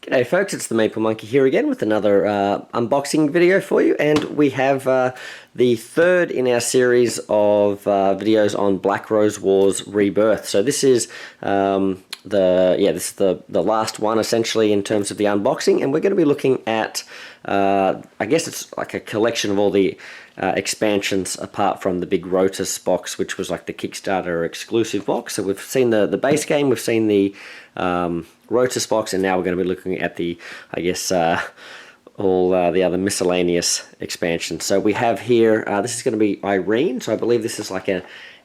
G'day folks, it's the Maple Monkey here again with another unboxing video for you, and we have the third in our series of videos on Black Rose Wars Rebirth. So this is the last one essentially in terms of the unboxing, and we're going to be looking at I guess it's like a collection of all the expansions apart from the big Rotus box, which was like the Kickstarter exclusive box. So we've seen the base game, we've seen the Rotus box, and now we're going to be looking at the, I guess, all the other miscellaneous expansions. So we have here, this is going to be Irene, so I believe this is like an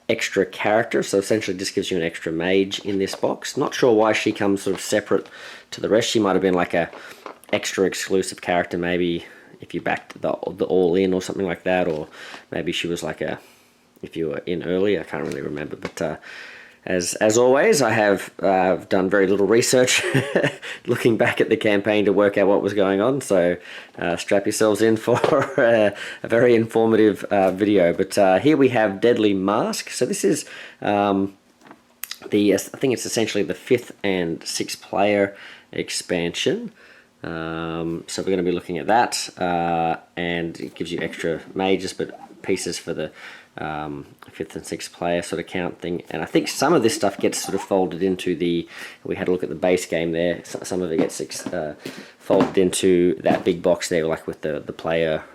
extra character, so essentially just gives you an extra mage in this box. Not sure why she comes sort of separate to the rest. She might have been like a extra exclusive character, maybe if you backed the all-in or something like that, or maybe she was like a, if you were in early, I can't really remember, but as always, I have done very little research looking back at the campaign to work out what was going on, so strap yourselves in for a very informative video. But here we have Deadly Mask. So this is I think it's essentially the 5th and 6th player expansion. So we're going to be looking at that, and it gives you extra mages, but pieces for the 5th and 6th player sort of count thing. And I think some of this stuff gets sort of folded into the, we had a look at the base game there, some of it gets folded into that big box there, like with the player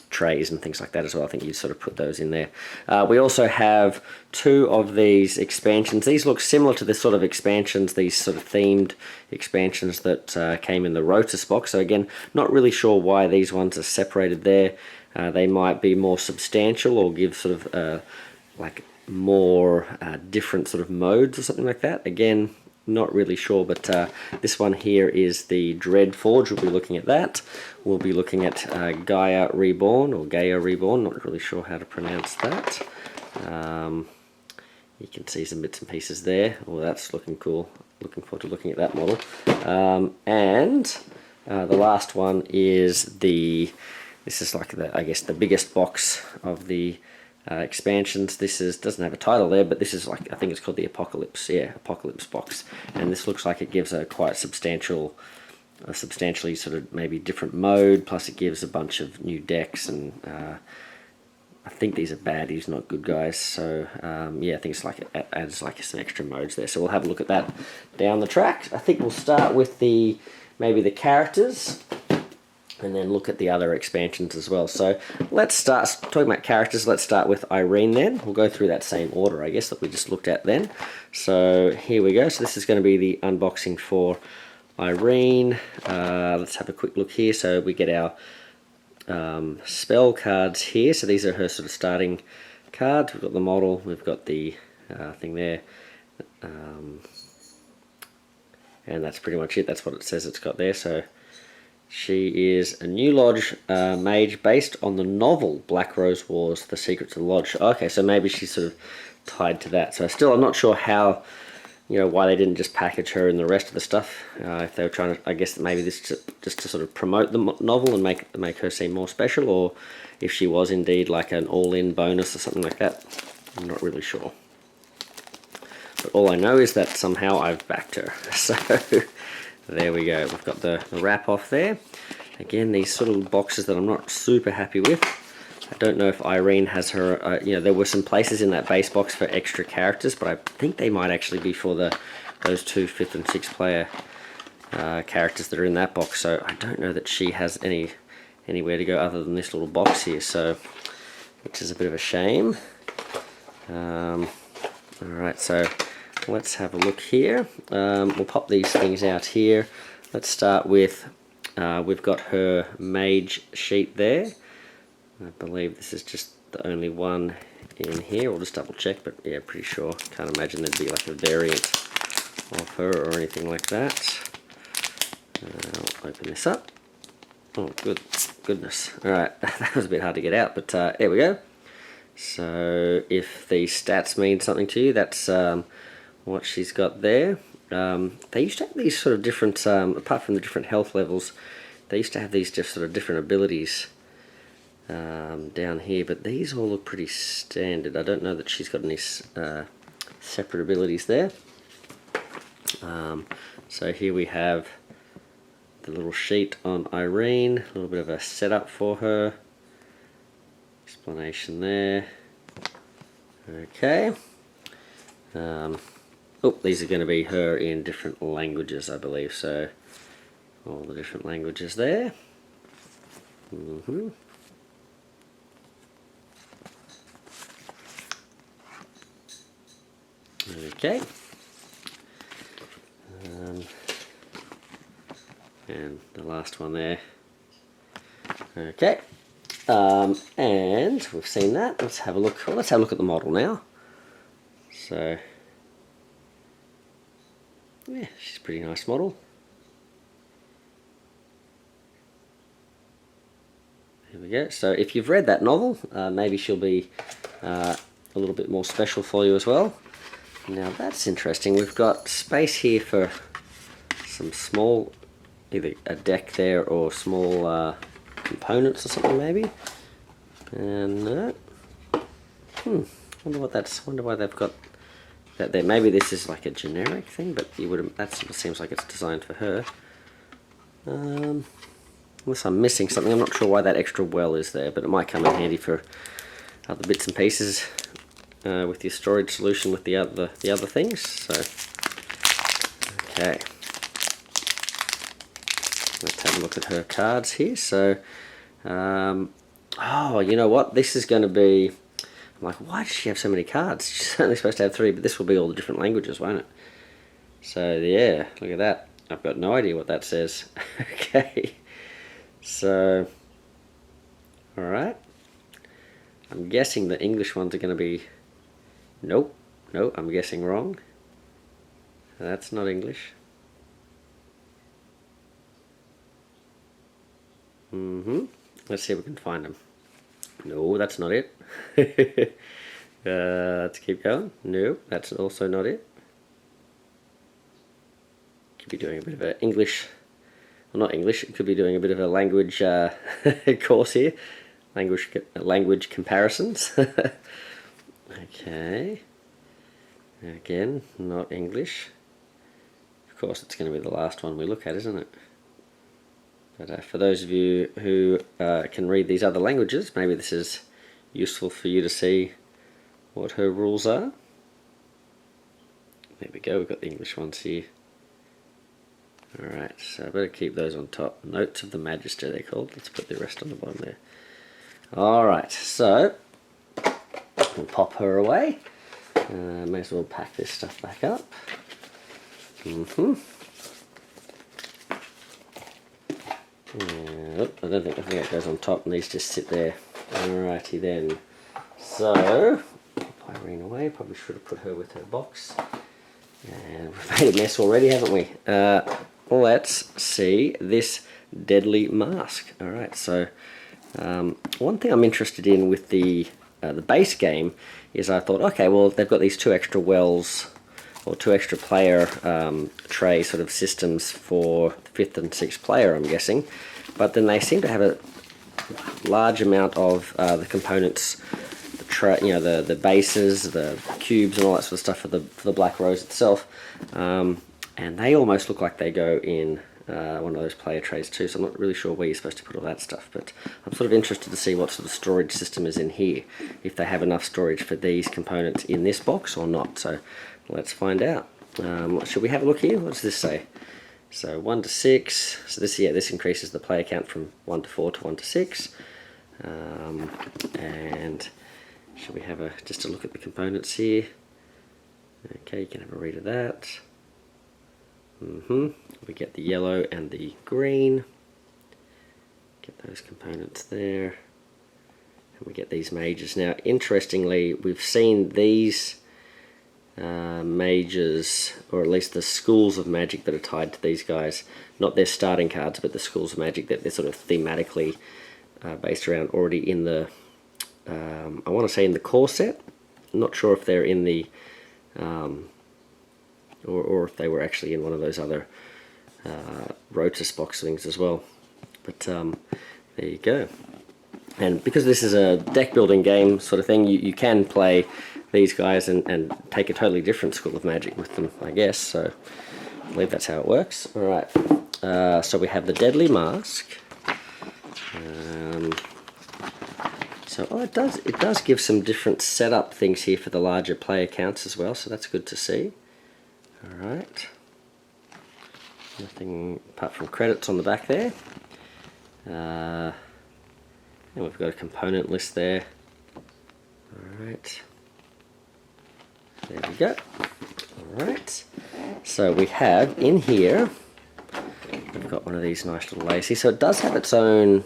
trays and things like that as well. I think you sort of put those in there. We also have 2 of these expansions. These look similar to the sort of expansions, these sort of themed expansions that came in the Rotus box. So again, not really sure why these ones are separated there. They might be more substantial or give sort of like more different sort of modes or something like that. Again, not really sure, but this one here is the Dread Forge. We'll be looking at that. We'll be looking at Gaea Reborn, or Gaea Reborn, not really sure how to pronounce that. You can see some bits and pieces there. Oh, that's looking cool. Looking forward to looking at that model. And the last one is this is like I guess the biggest box of the expansions. This doesn't have a title there, but this is like, I think it's called the Apocalypse. Yeah, Apocalypse box. And this looks like it gives a quite substantially sort of maybe different mode. Plus, it gives a bunch of new decks, and I think these are baddies, not good guys. So yeah, I think it's like it adds like some extra modes there. So we'll have a look at that down the track. I think we'll start with maybe the characters, and then look at the other expansions as well. So let's start talking about characters. Let's start with Irene then. We'll go through that same order, I guess, that we just looked at then. So here we go. So this is going to be the unboxing for Irene. Let's have a quick look here. So we get our spell cards here. So these are her sort of starting cards. We've got the model. We've got the thing there. And that's pretty much it. That's what it says it's got there. So she is a New Lodge mage based on the novel Black Rose Wars, The Secrets of the Lodge. Okay, so maybe she's sort of tied to that. So still, I'm not sure how, why they didn't just package her in the rest of the stuff. If they were trying to, I guess maybe this just to sort of promote the novel and make her seem more special, or if she was indeed like an all-in bonus or something like that. I'm not really sure. But all I know is that somehow I've backed her. So there we go. We've got the wrap off there. Again, these sort of boxes that I'm not super happy with. I don't know if Irene has her, there were some places in that base box for extra characters, but I think they might actually be for those 2 5th and 6th player characters that are in that box. So I don't know that she has anywhere to go other than this little box here, so which is a bit of a shame. Alright, so let's have a look here. We'll pop these things out here. Let's start with, we've got her mage sheet there. I believe this is just the only one in here. We'll just double check, but yeah, pretty sure. Can't imagine there'd be like a variant of her or anything like that. I'll open this up. Oh, goodness. Alright, that was a bit hard to get out, but there we go. So if the stats mean something to you, that's what she's got there. They used to have these sort of different, apart from the different health levels, they used to have these just sort of different abilities down here, but these all look pretty standard. I don't know that she's got any separate abilities there. So here we have the little sheet on Irene, a little bit of a setup for her. Explanation there. Okay. These are going to be her in different languages, I believe, so all the different languages there. Okay. And the last one there. Okay. And we've seen that. Let's have a look. Well, let's have a look at the model now. So, yeah, she's a pretty nice model. There we go. So if you've read that novel, maybe she'll be a little bit more special for you as well. Now that's interesting. We've got space here for some small, either a deck there or small components or something maybe. And wonder what that's. Wonder why they've got that there. Maybe this is like a generic thing, but you would. That sort of seems like it's designed for her. Unless I'm missing something, I'm not sure why that extra well is there, but it might come in handy for other bits and pieces with your storage solution with the other things. So, okay, let's have a look at her cards here. So, oh, you know what? This is going to be. I'm like, why does she have so many cards? She's only supposed to have 3, but this will be all the different languages, won't it? So yeah, look at that. I've got no idea what that says. Okay. So, alright. I'm guessing the English ones are going to be... Nope. Nope, I'm guessing wrong. That's not English. Let's see if we can find them. No, that's not it. Let's keep going. No, that's also not it. Could be doing a bit of a English... Well, not English, it could be doing a bit of a language course here. Language comparisons. Okay. Again, not English. Of course, it's going to be the last one we look at, isn't it? But for those of you who can read these other languages, maybe this is useful for you to see what her rules are. There we go, we've got the English ones here. Alright, so I better keep those on top. Notes of the Magister, they're called. Let's put the rest on the bottom there. Alright, so we'll pop her away. May as well pack this stuff back up. I think it goes on top and these just sit there. Alrighty then. So, pop Irene away. Probably should have put her with her box. And we've made a mess already, haven't we? Let's see this deadly mask. Alright, so one thing I'm interested in with the base game is I thought, okay, well, they've got these 2 extra wells or 2 extra player tray sort of systems for the 5th and 6th player, I'm guessing. But then they seem to have a large amount of the components, the bases, the cubes, and all that sort of stuff for the Black Rose itself. And they almost look like they go in one of those player trays too, so I'm not really sure where you're supposed to put all that stuff, but I'm sort of interested to see what sort of storage system is in here, if they have enough storage for these components in this box or not. So let's find out. Should we have a look here? What does this say? So 1 to 6, so this increases the player count from 1 to 4 to 1 to 6. And should we have just a look at the components here? Okay, you can have a read of that. We get the yellow and the green. Get those components there. And we get these mages. Now, interestingly, we've seen these mages, or at least the schools of magic that are tied to these guys, not their starting cards, but the schools of magic that they're sort of thematically based around already in the, I want to say in the core set. I'm not sure if they're in the, or if they were actually in one of those other Rotus box things as well. But there you go. And because this is a deck building game sort of thing, you can play these guys and take a totally different school of magic with them, I guess. So I believe that's how it works. Alright, So we have the Deadly Mask. So it does give some different setup things here for the larger player counts as well, so that's good to see. Alright. Nothing apart from credits on the back there. And we've got a component list there. Alright. There we go. Alright. So we have in here, we've got one of these nice little lacy. So it does have its own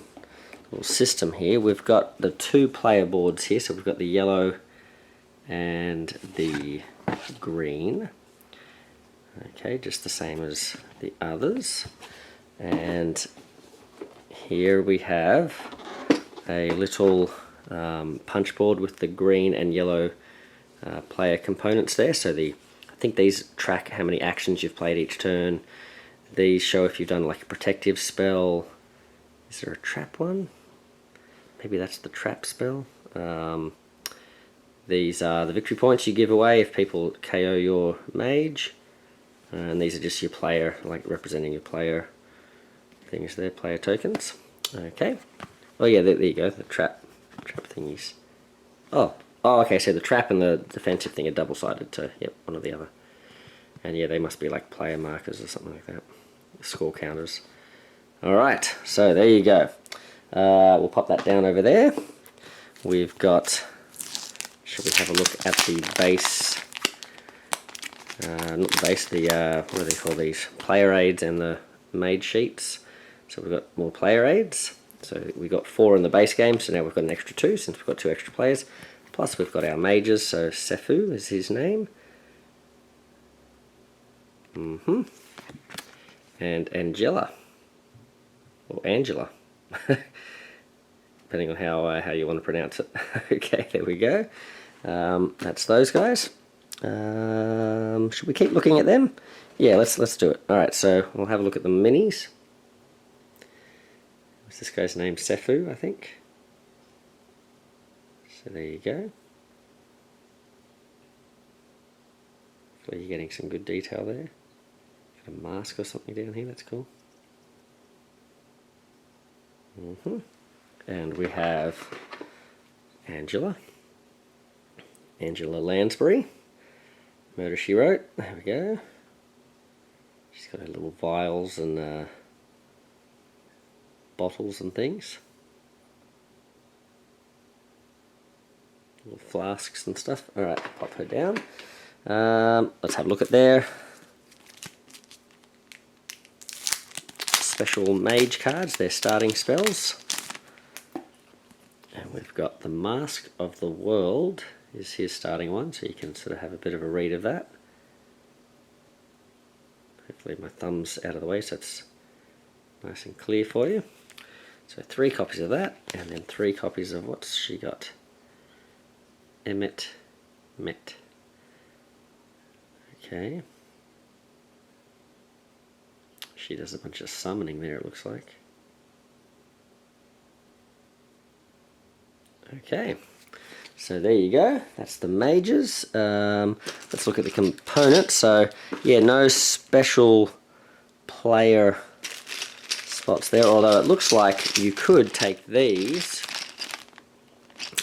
little system here. We've got the 2 player boards here, so we've got the yellow and the green. Okay, just the same as the others. And here we have a little punch board with the green and yellow player components there. So I think these track how many actions you've played each turn. These show if you've done like a protective spell. Is there a trap one? Maybe that's the trap spell. These are the victory points you give away if people KO your mage. And these are just your player, like representing your player things there, player tokens. Okay. Oh yeah, there you go, the trap thingies. Oh, okay, so the trap and the defensive thing are double-sided, so yep, one or the other. And yeah, they must be like player markers or something like that. Score counters. Alright, so there you go. We'll pop that down over there. We've got, should we have a look at the base, not the base, the, what do they call these? Player aids and the mage sheets. So we've got more player aids. So we got 4 in the base game, so now we've got an extra 2 since we've got 2 extra players. Plus we've got our mages, so Sefu is his name. And Angela. Or Angela. Depending on how you want to pronounce it. Okay, there we go. That's those guys. Should we keep looking at them? Yeah, let's do it. Alright, so we'll have a look at the minis. What's this guy's name? Sefu, I think. So there you go. Hopefully you're getting some good detail there. Got a mask or something down here, that's cool. And we have Angela Lansbury, Murder She Wrote, there we go. She's got her little vials and bottles and things. Little flasks and stuff. Alright, pop her down. Let's have a look at their special mage cards, their starting spells. And we've got the Mask of the World is his starting one, so you can sort of have a bit of a read of that. Hopefully my thumb's out of the way so it's nice and clear for you. So 3 copies of that, and then 3 copies of what's she got? Met. Okay. She does a bunch of summoning there, it looks like. Okay, so there you go. That's the mages. Let's look at the components. So, yeah, no special player spots there, although it looks like you could take these.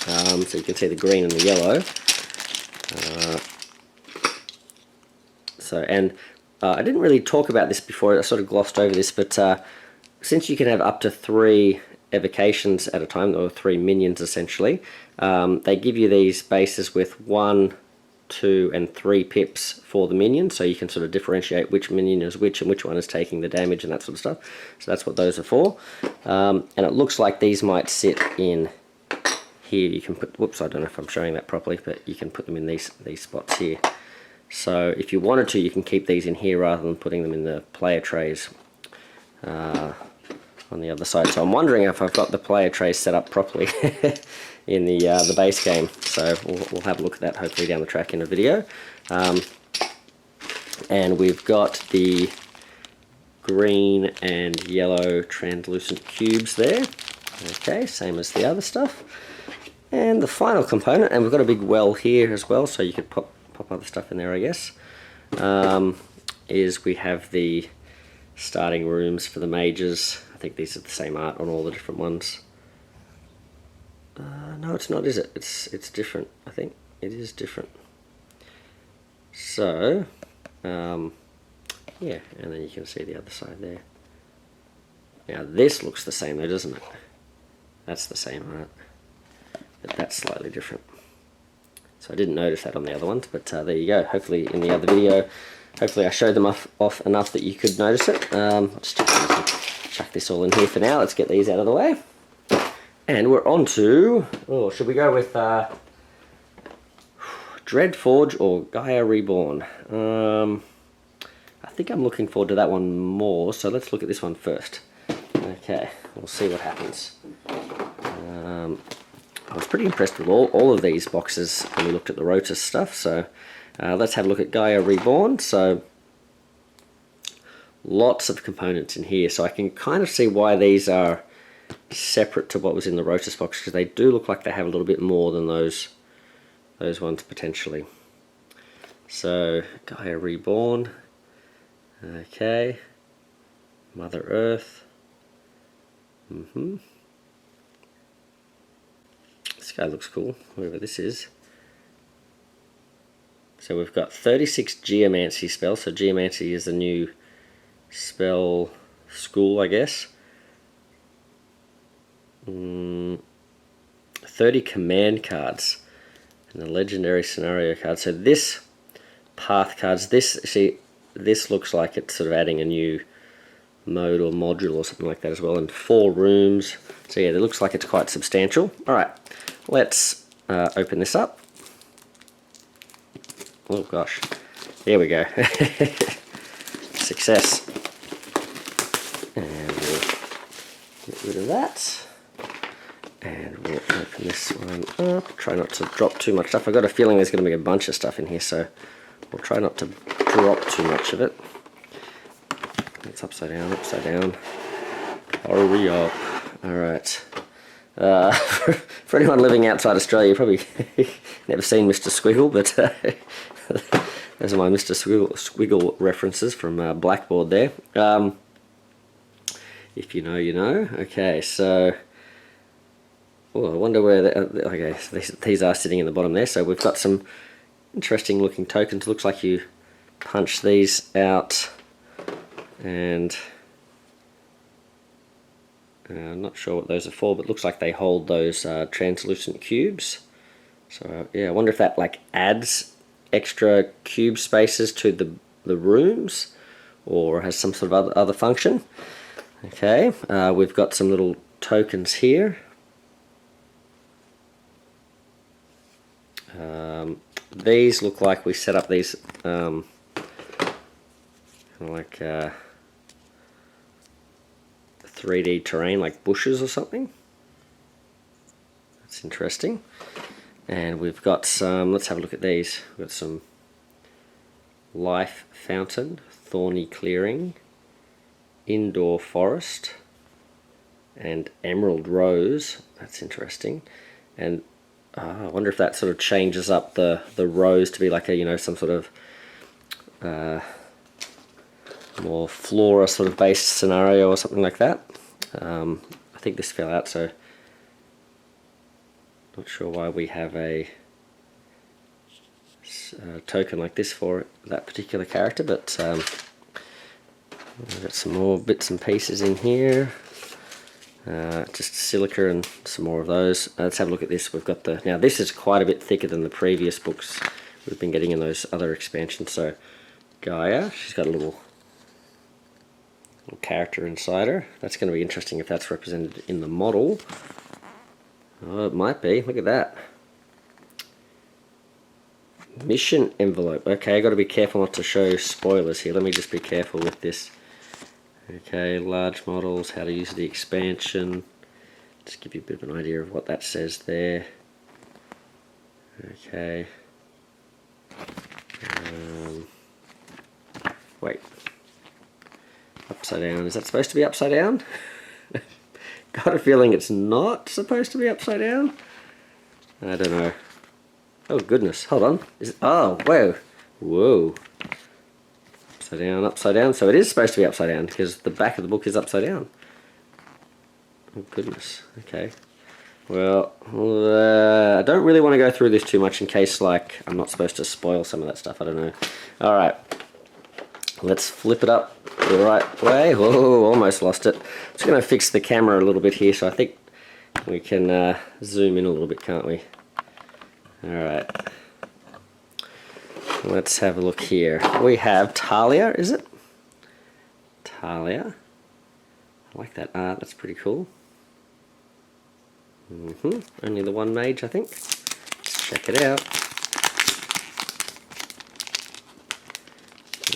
So you can see the green and the yellow. I didn't really talk about this before, I sort of glossed over this, but since you can have up to 3 evocations at a time, or 3 minions essentially, they give you these bases with 1, 2 and 3 pips for the minion, so you can sort of differentiate which minion is which and which one is taking the damage and that sort of stuff. So that's what those are for. And it looks like these might sit in here. You can put, whoops, I don't know if I'm showing that properly, but you can put them in these spots here. So if you wanted to, you can keep these in here rather than putting them in the player trays on the other side. So I'm wondering if I've got the player trays set up properly in the base game. So we'll have a look at that hopefully down the track in a video. And we've got the green and yellow translucent cubes there. Okay, same as the other stuff. And the final component, and we've got a big well here as well, so you could pop other stuff in there, I guess, is we have the starting rooms for the mages. I think these are the same art on all the different ones. No, it's not, is it? It's different. I think it is different. So, yeah, and then you can see the other side there. Now this looks the same though, doesn't it? That's the same art, but that's slightly different. So I didn't notice that on the other ones, but there you go. Hopefully in the other video, hopefully I showed them off enough that you could notice it. I'll just chuck this all in here for now. Let's get these out of the way. And we're on to, oh, should we go with Dreadforge or Gaea Reborn? I think I'm looking forward to that one more, so let's look at this one first. Okay, we'll see what happens. I was pretty impressed with all of these boxes when we looked at the Rotus stuff, so let's have a look at Gaea Reborn. So lots of components in here, so I can kind of see why these are separate to what was in the Rotus box, because they do look like they have a little bit more than those ones potentially. So Gaea Reborn, okay, Mother Earth, this guy looks cool, whoever this is. So we've got 36 Geomancy spells, so Geomancy is the new spell school, I guess. 30 command cards and the legendary scenario card. So this path cards, this looks like it's sort of adding a new mode or module or something like that as well, and 4 rooms. So yeah, it looks like it's quite substantial. Alright, let's open this up. Oh gosh, there we go. Success. And we'll get rid of that. And we'll open this one up. Try not to drop too much stuff. I've got a feeling there's going to be a bunch of stuff in here, so we'll try not to drop too much of it. It's upside down, upside down. Hurry up. Alright. For anyone living outside Australia, you've probably never seen Mr. Squiggle, but those are my Mr. Squiggle references from Blackboard there. If you know, you know. Okay, so... Oh, I wonder where... Okay, so these are sitting in the bottom there. So we've got some interesting looking tokens. Looks like you punch these out, and I'm not sure what those are for, but looks like they hold those translucent cubes. So yeah, I wonder if that like adds extra cube spaces to the rooms, or has some sort of other function. Okay, we've got some little tokens here. These look like we set up these kind of like 3D terrain, like bushes or something. That's interesting. And we've got some, let's have a look at these. We've got some life fountain, thorny clearing, indoor forest, and emerald rose. That's interesting. And I wonder if that sort of changes up the rose to be like a, you know, some sort of more flora sort of based scenario or something like that. I think this fell out, so not sure why we have a token like this for that particular character, but we've got some more bits and pieces in here. Just silica and some more of those. Let's have a look at this. We've got the, now this is quite a bit thicker than the previous books we've been getting in those other expansions. So Gaea, she's got a little character inside her. That's going to be interesting if that's represented in the model. Oh, it might be. Look at that. Mission envelope. Okay, I've got to be careful not to show spoilers here. Let me just be careful with this. Okay, large models, how to use the expansion. Just give you a bit of an idea of what that says there. Okay. Wait. Upside down. Is that supposed to be upside down? Got a feeling it's not supposed to be upside down. I don't know. Oh goodness, hold on. Is it, oh, whoa. Whoa. Upside down, upside down. So it is supposed to be upside down because the back of the book is upside down. Oh goodness. Okay. Well, I don't really want to go through this too much in case, like, I'm not supposed to spoil some of that stuff. I don't know. All right. Let's flip it up the right way. Whoa, almost lost it. Just going to fix the camera a little bit here, so I think we can zoom in a little bit, can't we? All right. Let's have a look here. We have Talia, is it? Talia. I like that art. That's pretty cool. Only the one mage, I think. Let's check it out.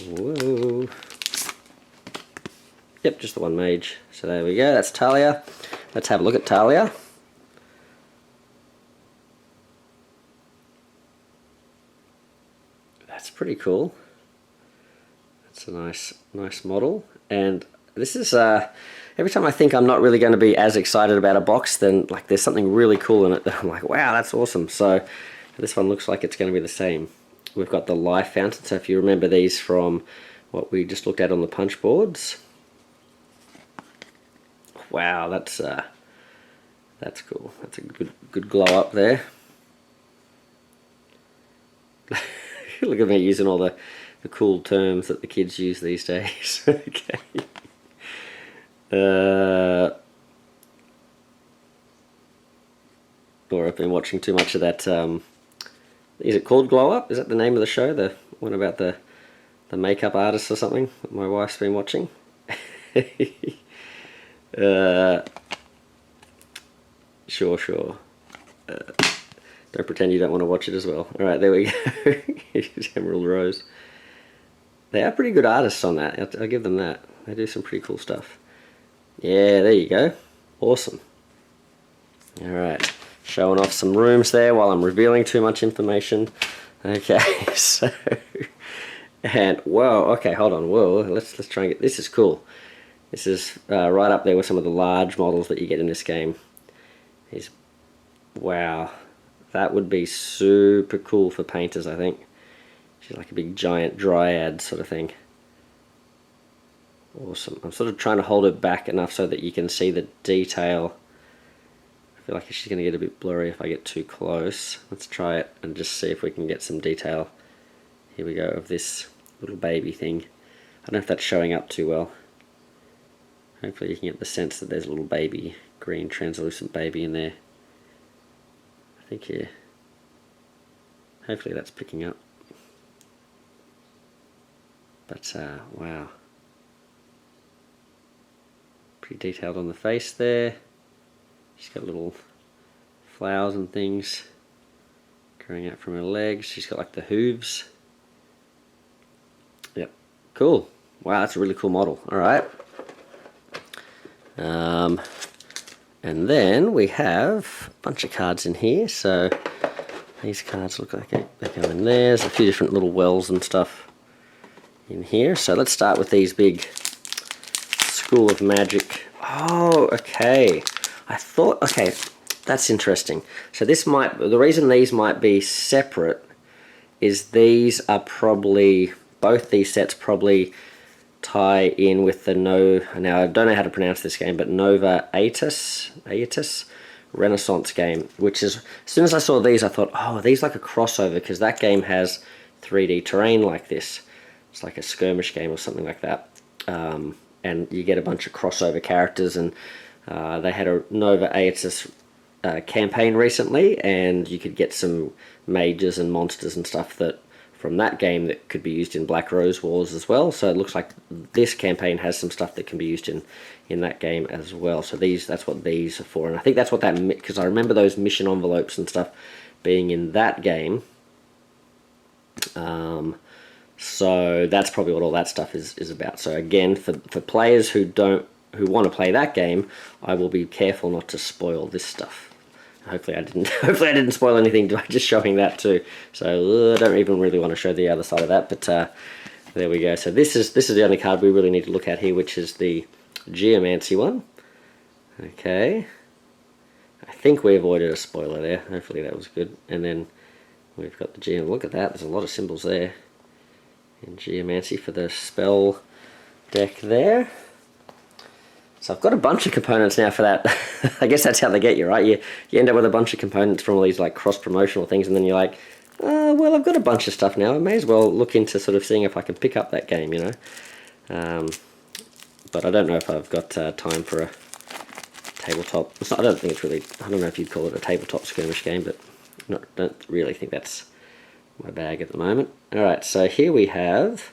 Whoa. Yep, just the one mage. So there we go. That's Talia. Let's have a look at Talia. That's pretty cool. That's a nice model. And this is every time I think I'm not really going to be as excited about a box, then like there's something really cool in it that I'm like, wow, that's awesome. So this one looks like it's going to be the same. We've got the life fountain. So if you remember these from what we just looked at on the punch boards, wow, that's cool. That's a good glow up there. Look at me using all the cool terms that the kids use these days. Okay. Or I've been watching too much of that. Is it called Glow Up? Is that the name of the show? The one about the makeup artist or something that my wife's been watching? Sure. Don't pretend you don't want to watch it as well. Alright, there we go. Here's Emerald Rose. They are pretty good artists on that. I'll give them that. They do some pretty cool stuff. Yeah, there you go. Awesome. Alright, showing off some rooms there while I'm revealing too much information. Okay, so... And, whoa, okay, hold on. Whoa, let's try and get... This is cool. This is right up there with some of the large models that you get in this game. Wow. That would be super cool for painters, I think. She's like a big giant dryad sort of thing. Awesome. I'm sort of trying to hold it back enough so that you can see the detail. I feel like she's going to get a bit blurry if I get too close. Let's try it and just see if we can get some detail. Here we go, of this little baby thing. I don't know if that's showing up too well. Hopefully you can get the sense that there's a little baby, green translucent baby in there. I think here. Hopefully that's picking up. But wow. Pretty detailed on the face there. She's got little flowers and things growing out from her legs. She's got like the hooves. Yep, cool. Wow, that's a really cool model. Alright. And then we have a bunch of cards in here. So these cards look like they go in there. There's a few different little wells and stuff in here. So let's start with these big School of Magic. Oh, okay. I thought, okay, that's interesting. So this might, the reason these might be separate is these are probably, both these sets probably tie in with the now I don't know how to pronounce this game, but Nova Aetus Renaissance game, which is, as soon as I saw these I thought, oh, these like a crossover, because that game has 3D terrain like this. It's like a skirmish game or something like that. And you get a bunch of crossover characters, and they had a Nova Aetus campaign recently, and you could get some mages and monsters and stuff that from that game that could be used in Black Rose Wars as well. So it looks like this campaign has some stuff that can be used in that game as well. So that's what these are for, and I think that's what that, because I remember those mission envelopes and stuff being in that game. So that's probably what all that stuff is about. So again, for players who want to play that game, I will be careful not to spoil this stuff. Hopefully I didn't spoil anything by just showing that too. So I don't even really want to show the other side of that, but there we go. So this is the only card we really need to look at here, which is the Geomancy one. Okay. I think we avoided a spoiler there. Hopefully that was good. And then we've got the Geo. Look at that. There's a lot of symbols there. And Geomancy for the spell deck there. So I've got a bunch of components now for that. I guess that's how they get you, right? You end up with a bunch of components from all these like cross-promotional things, and then you're like, oh, well, I've got a bunch of stuff now. I may as well look into sort of seeing if I can pick up that game, you know. But I don't know if I've got time for a tabletop. I don't think it's really, I don't know if you'd call it a tabletop skirmish game, but don't really think that's my bag at the moment. Alright, so here we have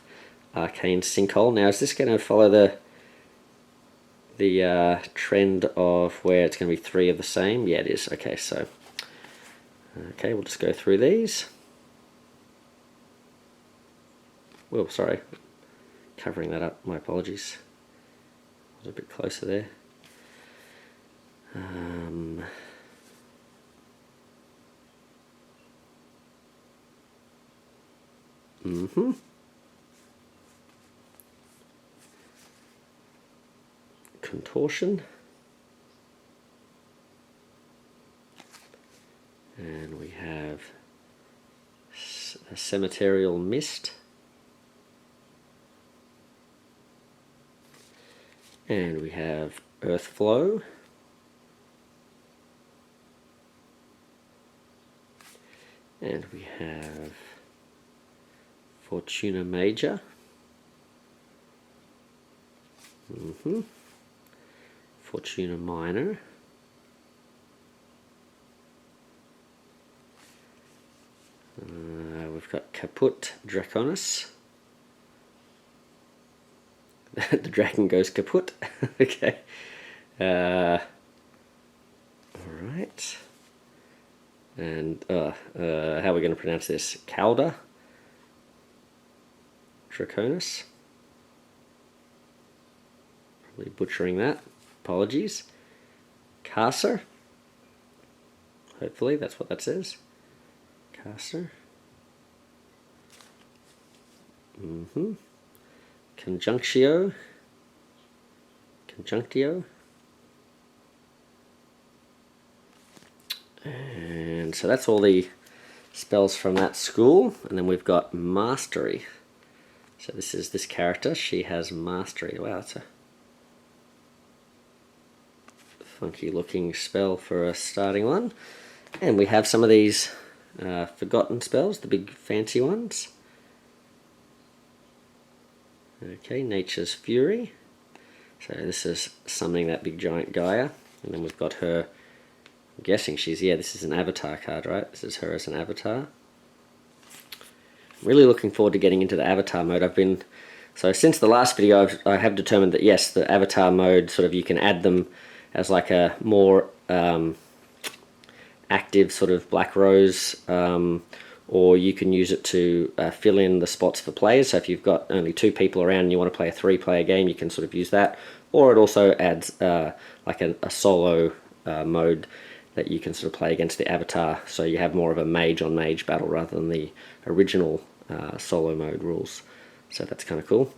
Arcane Sinkhole. Now, is this going to follow the trend of where it's going to be 3 of the same? Yeah, it is. Okay, so we'll just go through these. Well, sorry, covering that up. My apologies. I was a bit closer there. Contortion. And we have a Cemeterial Mist. And we have Earth Flow. And we have Fortuna Major. Fortuna Minor. We've got Caput Draconis. The dragon goes kaput. Okay. Alright. And how are we going to pronounce this? Calda Draconis. Probably butchering that. Apologies. Carcer. Hopefully that's what that says. Carcer. Conjunctio. And so that's all the spells from that school. And then we've got Mastery. So this is this character. She has Mastery. Wow, that's a funky looking spell for a starting one. And we have some of these forgotten spells, the big fancy ones. Okay, Nature's Fury. So this is summoning that big giant Gaia. And then we've got her, I'm guessing she's, yeah, this is an avatar card, right? This is her as an avatar. I'm really looking forward to getting into the avatar mode. So since the last video, I have determined that yes, the avatar mode, sort of you can add them as like a more active sort of Black Rose, or you can use it to fill in the spots for players. So if you've got only 2 people around and you want to play a 3-player game, you can sort of use that. Or it also adds like a solo mode that you can sort of play against the avatar, so you have more of a mage on mage battle rather than the original solo mode rules. So that's kind of cool.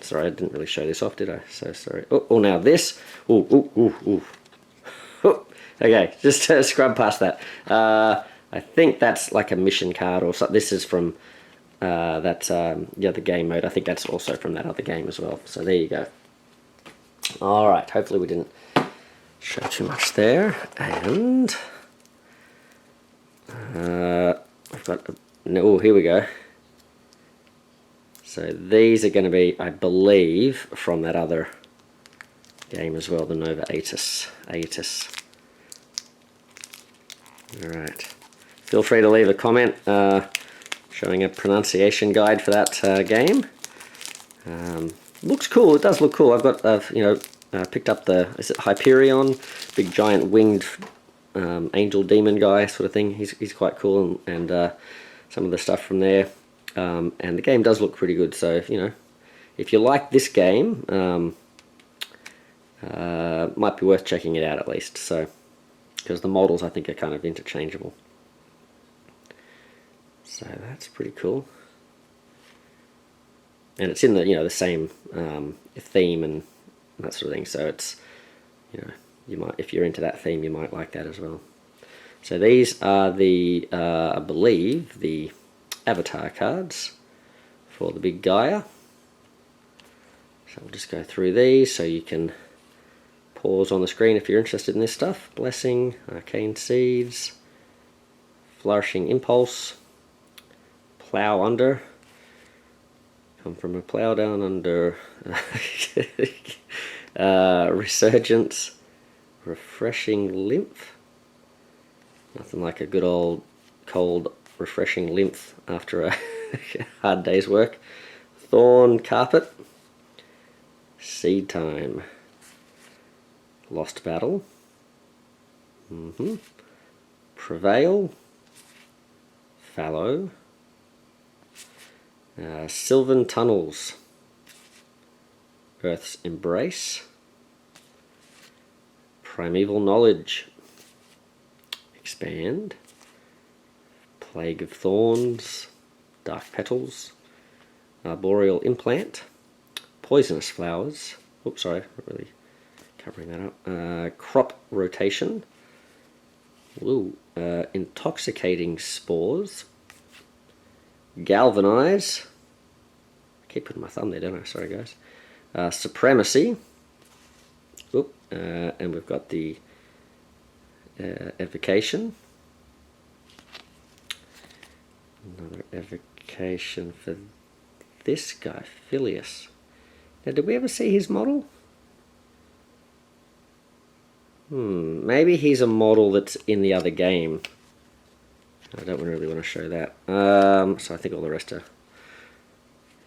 Sorry, I didn't really show this off, did I? So sorry. Oh, now this. Ooh. Okay, just scrub past that. I think that's like a mission card or something. This is from the other game mode. I think that's also from that other game as well. So there you go. Alright, hopefully we didn't show too much there. And I've got, oh, here we go. So these are going to be, I believe, from that other game as well, the Nova Aetus. Alright. Feel free to leave a comment showing a pronunciation guide for that game. Looks cool. It does look cool. I've got, picked up the, is it Hyperion? Big giant winged angel demon guy sort of thing. He's quite cool, and some of the stuff from there. And the game does look pretty good. So, if you like this game, might be worth checking it out at least. So, because the models I think are kind of interchangeable. So that's pretty cool. And it's in the the same theme and that sort of thing. So it's you might, if you're into that theme, you might like that as well. So these are the I believe the avatar cards for the big Gaea. So we'll just go through these so you can pause on the screen if you're interested in this stuff. Blessing, Arcane Seeds, Flourishing Impulse, Plow Under, Come from a Plow Down Under, Resurgence, Refreshing Lymph. Nothing like a good old cold refreshing lymph after a hard day's work. Thorn Carpet, Seed Time, Lost Battle, Prevail, Fallow, Sylvan Tunnels, Earth's Embrace, Primeval Knowledge, Expand, Plague of Thorns, Dark Petals, Arboreal Implant, Poisonous Flowers, oops sorry, not really covering that up, Crop Rotation, Intoxicating Spores, Galvanize, I keep putting my thumb there don't I, sorry guys, Supremacy, and we've got the Evocation, another Evocation for this guy, Phileas. Now did we ever see his model? Maybe he's a model that's in the other game. I don't really want to show that. So I think all the rest are...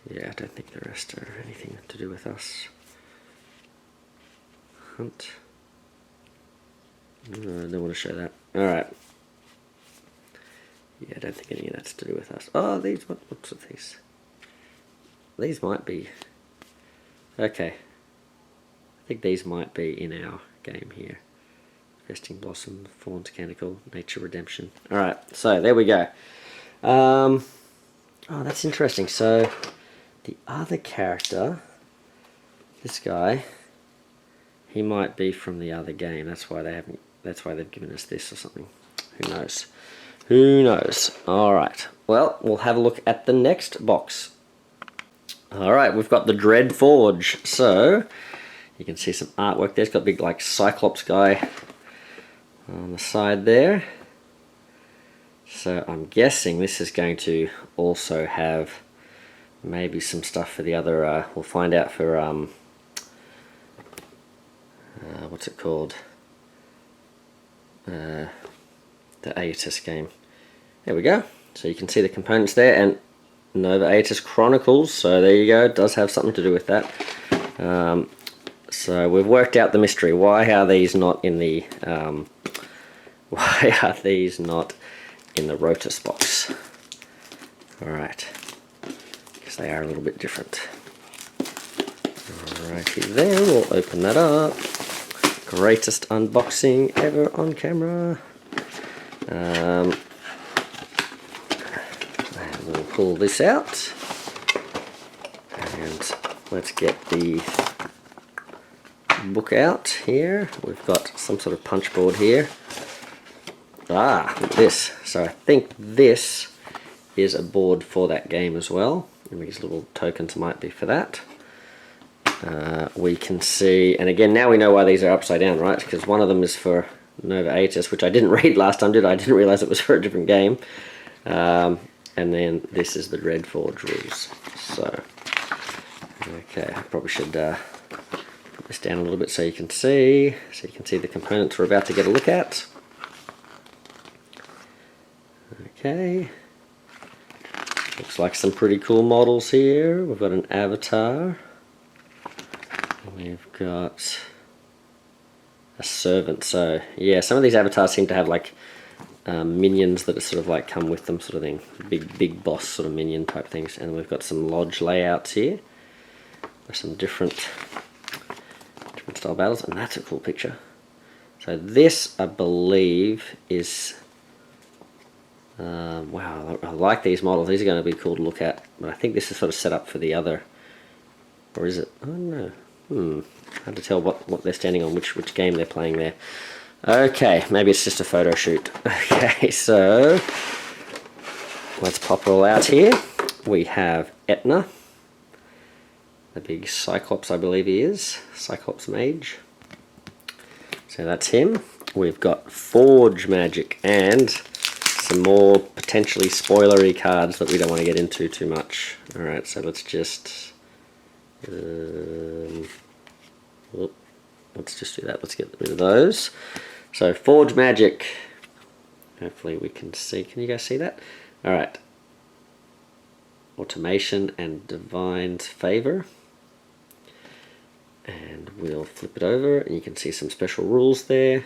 Yeah, I don't think the rest are anything to do with us. Hunt. No, I don't want to show that. Alright. Yeah, I don't think any of that's to do with us. Oh, these... What's with these? These might be... Okay. I think these might be in our game here. Festing Blossom, Fawn's Canticle, Nature Redemption. Alright, so there we go. Oh, that's interesting. So, the other character, this guy, he might be from the other game. That's why they haven't. That's why they've given us this or something. Who knows? Who knows? Alright, well, we'll have a look at the next box. Alright, we've got the Dread Forge. So, you can see some artwork there. It's got a big, like, Cyclops guy on the side there. So I'm guessing this is going to also have maybe some stuff for the other, we'll find out for, what's it called? The Aetus game. There we go. So you can see the components there, and Nova Aetus Chronicles, so there you go, it does have something to do with that. So we've worked out the mystery. Why are these not in the Rotus box? Alright, because they are a little bit different. Alrighty there, we'll open that up. Greatest unboxing ever on camera. And we'll pull this out. And let's get the book out here. We've got some sort of punch board here. Ah, look at this. So I think this is a board for that game as well. And these little tokens might be for that. We can see, and again, now we know why these are upside down, right? Because one of them is for Nova Aetus, which I didn't read last time, did I? I didn't realize it was for a different game. And then this is the Dread Forge rules. So, okay, I probably should put this down a little bit so you can see. So you can see the components we're about to get a look at. Okay. Looks like some pretty cool models here. We've got an avatar. We've got a servant. So yeah, some of these avatars seem to have like minions that are sort of like come with them, sort of thing. Big boss sort of minion type things. And we've got some lodge layouts here. There's some different style battles, and that's a cool picture. So this, I believe, is wow, I like these models. These are going to be cool to look at. But I think this is sort of set up for the other, or is it? I don't know. Hard to tell what they're standing on, which game they're playing there. Okay, maybe it's just a photo shoot. Okay, so let's pop it all out here. We have Etna, the big Cyclops, I believe he is, Cyclops Mage. So that's him. We've got Forge Magic and some more potentially spoilery cards that we don't want to get into too much. Alright, so let's just let's just do that. Let's get rid of those. So Forge Magic. Hopefully we can see. Can you guys see that? Alright. Automation and Divine's Favor. And we'll flip it over and you can see some special rules there.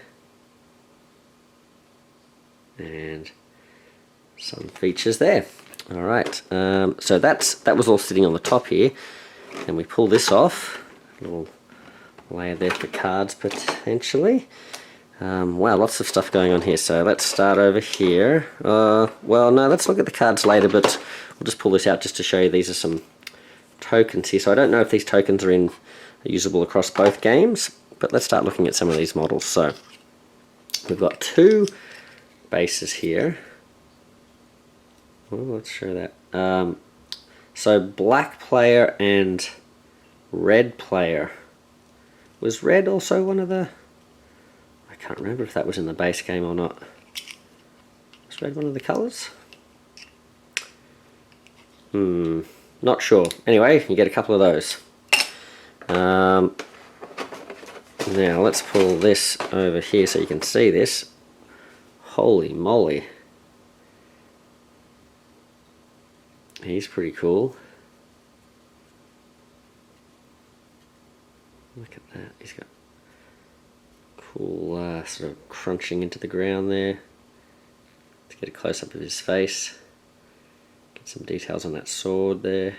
And some features there. Alright, so that was all sitting on the top here. And we pull this off. A little layer there for cards potentially. Wow, lots of stuff going on here. So let's start over here. Well, no, let's look at the cards later, but we'll just pull this out just to show you these are some tokens here. So I don't know if these tokens are usable across both games, but let's start looking at some of these models. So we've got two bases here. Well, let's show that. So black player and red player. Was red also one of the... I can't remember if that was in the base game or not. Was red one of the colours? Not sure. Anyway, you get a couple of those. Now let's pull this over here so you can see this. Holy moly. He's pretty cool. Look at that. He's got cool sort of crunching into the ground there. Let's get a close-up of his face. Get some details on that sword there.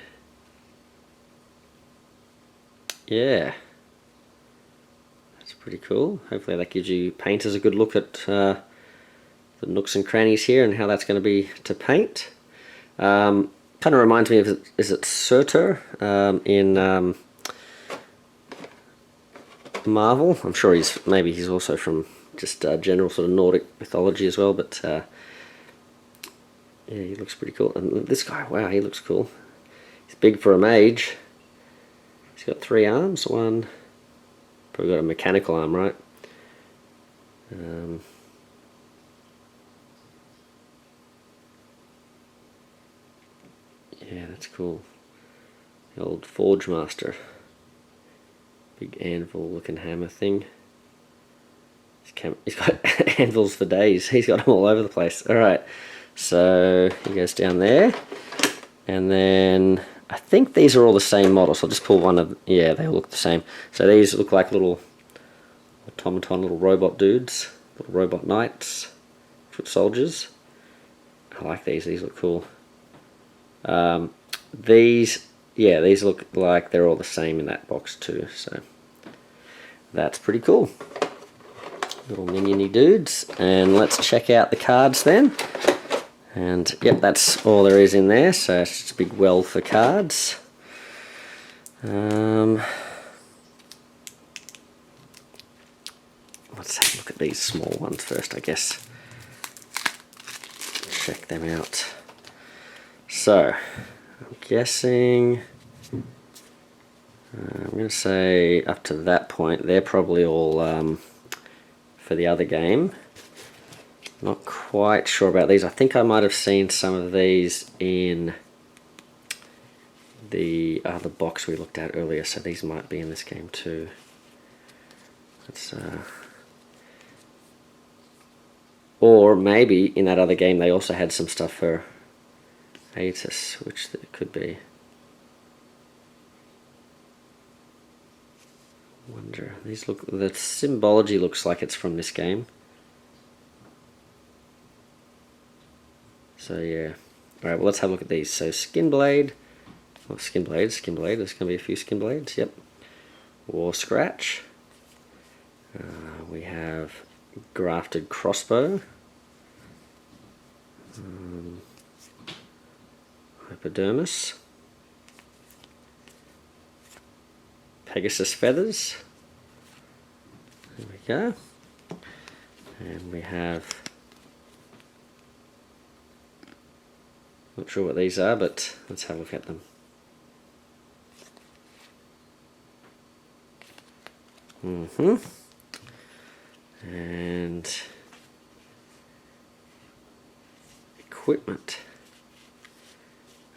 Yeah. That's pretty cool. Hopefully that gives you painters a good look at the nooks and crannies here and how that's going to be to paint. Kind of reminds me of, is it Surtur in Marvel? I'm sure he's also from just general sort of Nordic mythology as well, but yeah, he looks pretty cool. And this guy, wow, he looks cool. He's big for a mage. He's got 3 arms, one, probably got a mechanical arm, right? Yeah, that's cool. The old Forge Master. Big anvil looking hammer thing. He's got anvils for days. He's got them all over the place. Alright, so he goes down there. And then I think these are all the same model. So I'll just pull one of... Yeah, they all look the same. So these look like little automaton, little robot dudes. Little robot knights. Foot soldiers. I like these. These look cool. These look like they're all the same in that box too, so that's pretty cool. Little miniony dudes, and let's check out the cards then. And yep, that's all there is in there, so it's just a big well for cards. Let's have a look at these small ones first, I guess. Check them out. So, I'm guessing, I'm going to say up to that point, they're probably all for the other game. Not quite sure about these. I think I might have seen some of these in the other box we looked at earlier, so these might be in this game too. Let's, or maybe in that other game they also had some stuff for Aetus, which it could be. Wonder, these look, the symbology looks like it's from this game. So yeah. Alright, well let's have a look at these. So Skinblade, there's going to be a few Skinblades, yep. War Scratch. We have Grafted Crossbow. Hypodermis. Pegasus Feathers. There we go. And we have, not sure what these are, but let's have a look at them. And equipment.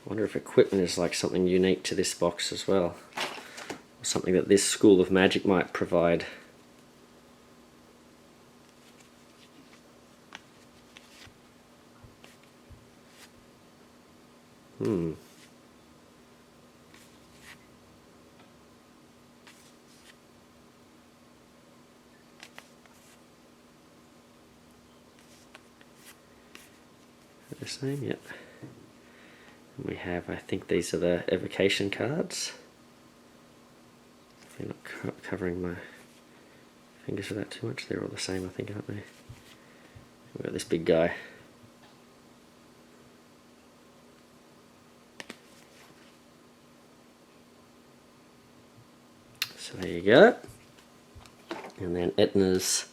I wonder if equipment is like something unique to this box as well, or something that this school of magic might provide. The same, yep. And we have, I think these are the evocation cards. They're not covering my fingers with that too much. They're all the same, I think, aren't they? We've got this big guy. So there you go. And then Etna's,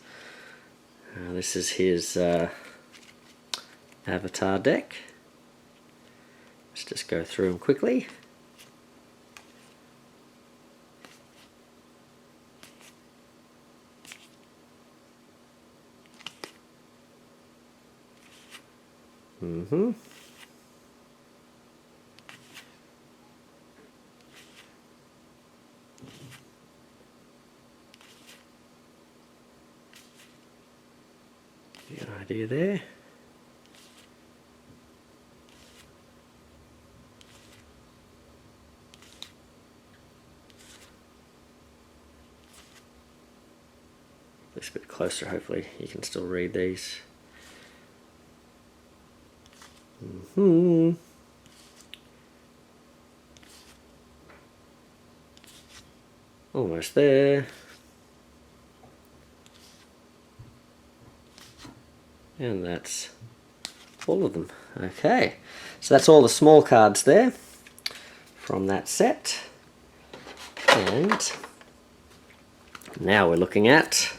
this is his avatar deck. Let's just go through them quickly. Good idea there. This a bit closer, hopefully you can still read these. Almost there. And that's all of them. Okay, so that's all the small cards there from that set. And now we're looking at,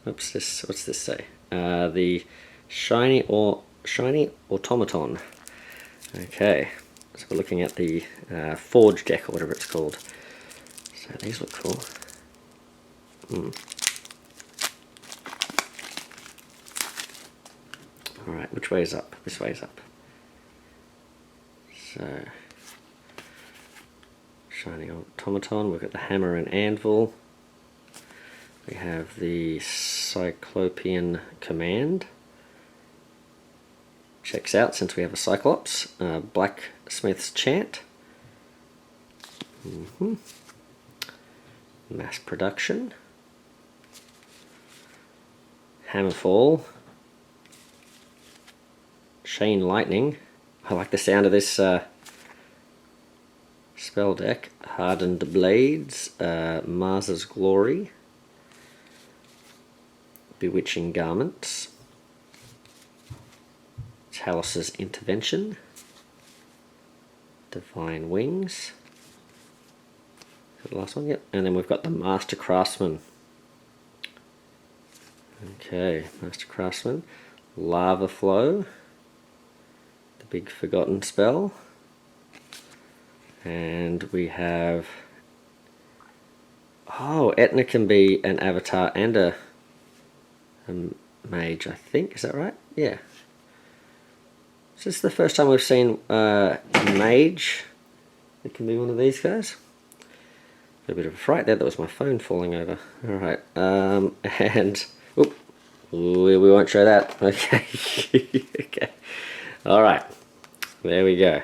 what's this say? The shiny automaton. Okay, so we're looking at the forge deck or whatever it's called. So these look cool. Alright, which way is up? This way is up. So, shiny automaton, we've got the hammer and anvil. We have the Cyclopean command. Checks out since we have a Cyclops. Blacksmith's chant. Mass production. Hammerfall. Chain lightning. I like the sound of this spell deck. Hardened blades. Mars's glory. Bewitching garments. Chalice's intervention. Divine wings. Is that the last one? Yep. And then we've got the Master Craftsman. Okay, Master Craftsman. Lava flow. The big forgotten spell. And we have, oh, Etna can be an avatar and a mage, I think. Is that right? Yeah. Is this the first time we've seen a mage? It can be one of these guys. A bit of a fright there. That was my phone falling over. All right. And oop, we won't show that. Okay. Okay. All right. There we go.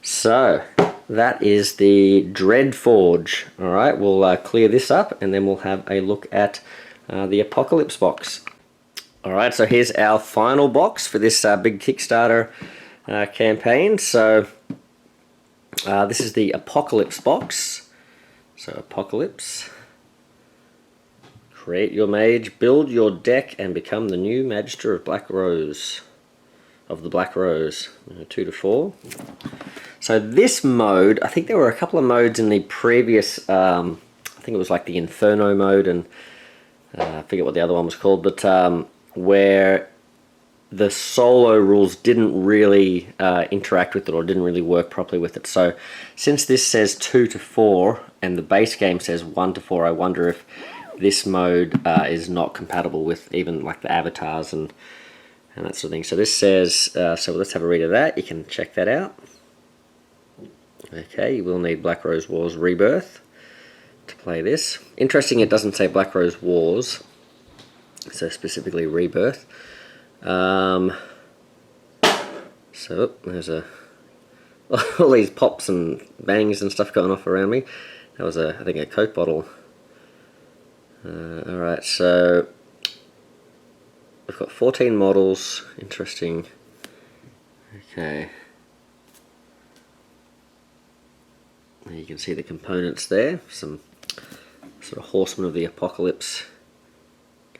So that is the Dread Forge. All right. We'll clear this up and then we'll have a look at the Apocalypse box. Alright, so here's our final box for this big Kickstarter campaign. So this is the Apocalypse box. So Apocalypse. Create your mage, build your deck, and become the new Magister of Black Rose. Of the Black Rose. 2 to 4. So this mode, I think there were a couple of modes in the previous, I think it was like the Inferno mode, and I forget what the other one was called, but where the solo rules didn't really interact with it, or didn't really work properly with it. So since this says 2 to 4 and the base game says 1 to 4, I wonder if this mode is not compatible with even like the avatars and that sort of thing. So this says, so let's have a read of that. You can check that out. Okay, you will need Black Rose Wars Rebirth to play this. Interesting, it doesn't say Black Rose Wars, so specifically Rebirth. So there's all these pops and bangs and stuff going off around me. That was I think a Coke bottle. Alright, so we've got 14 models. Interesting. Okay. You can see the components there. Some sort of Horsemen of the Apocalypse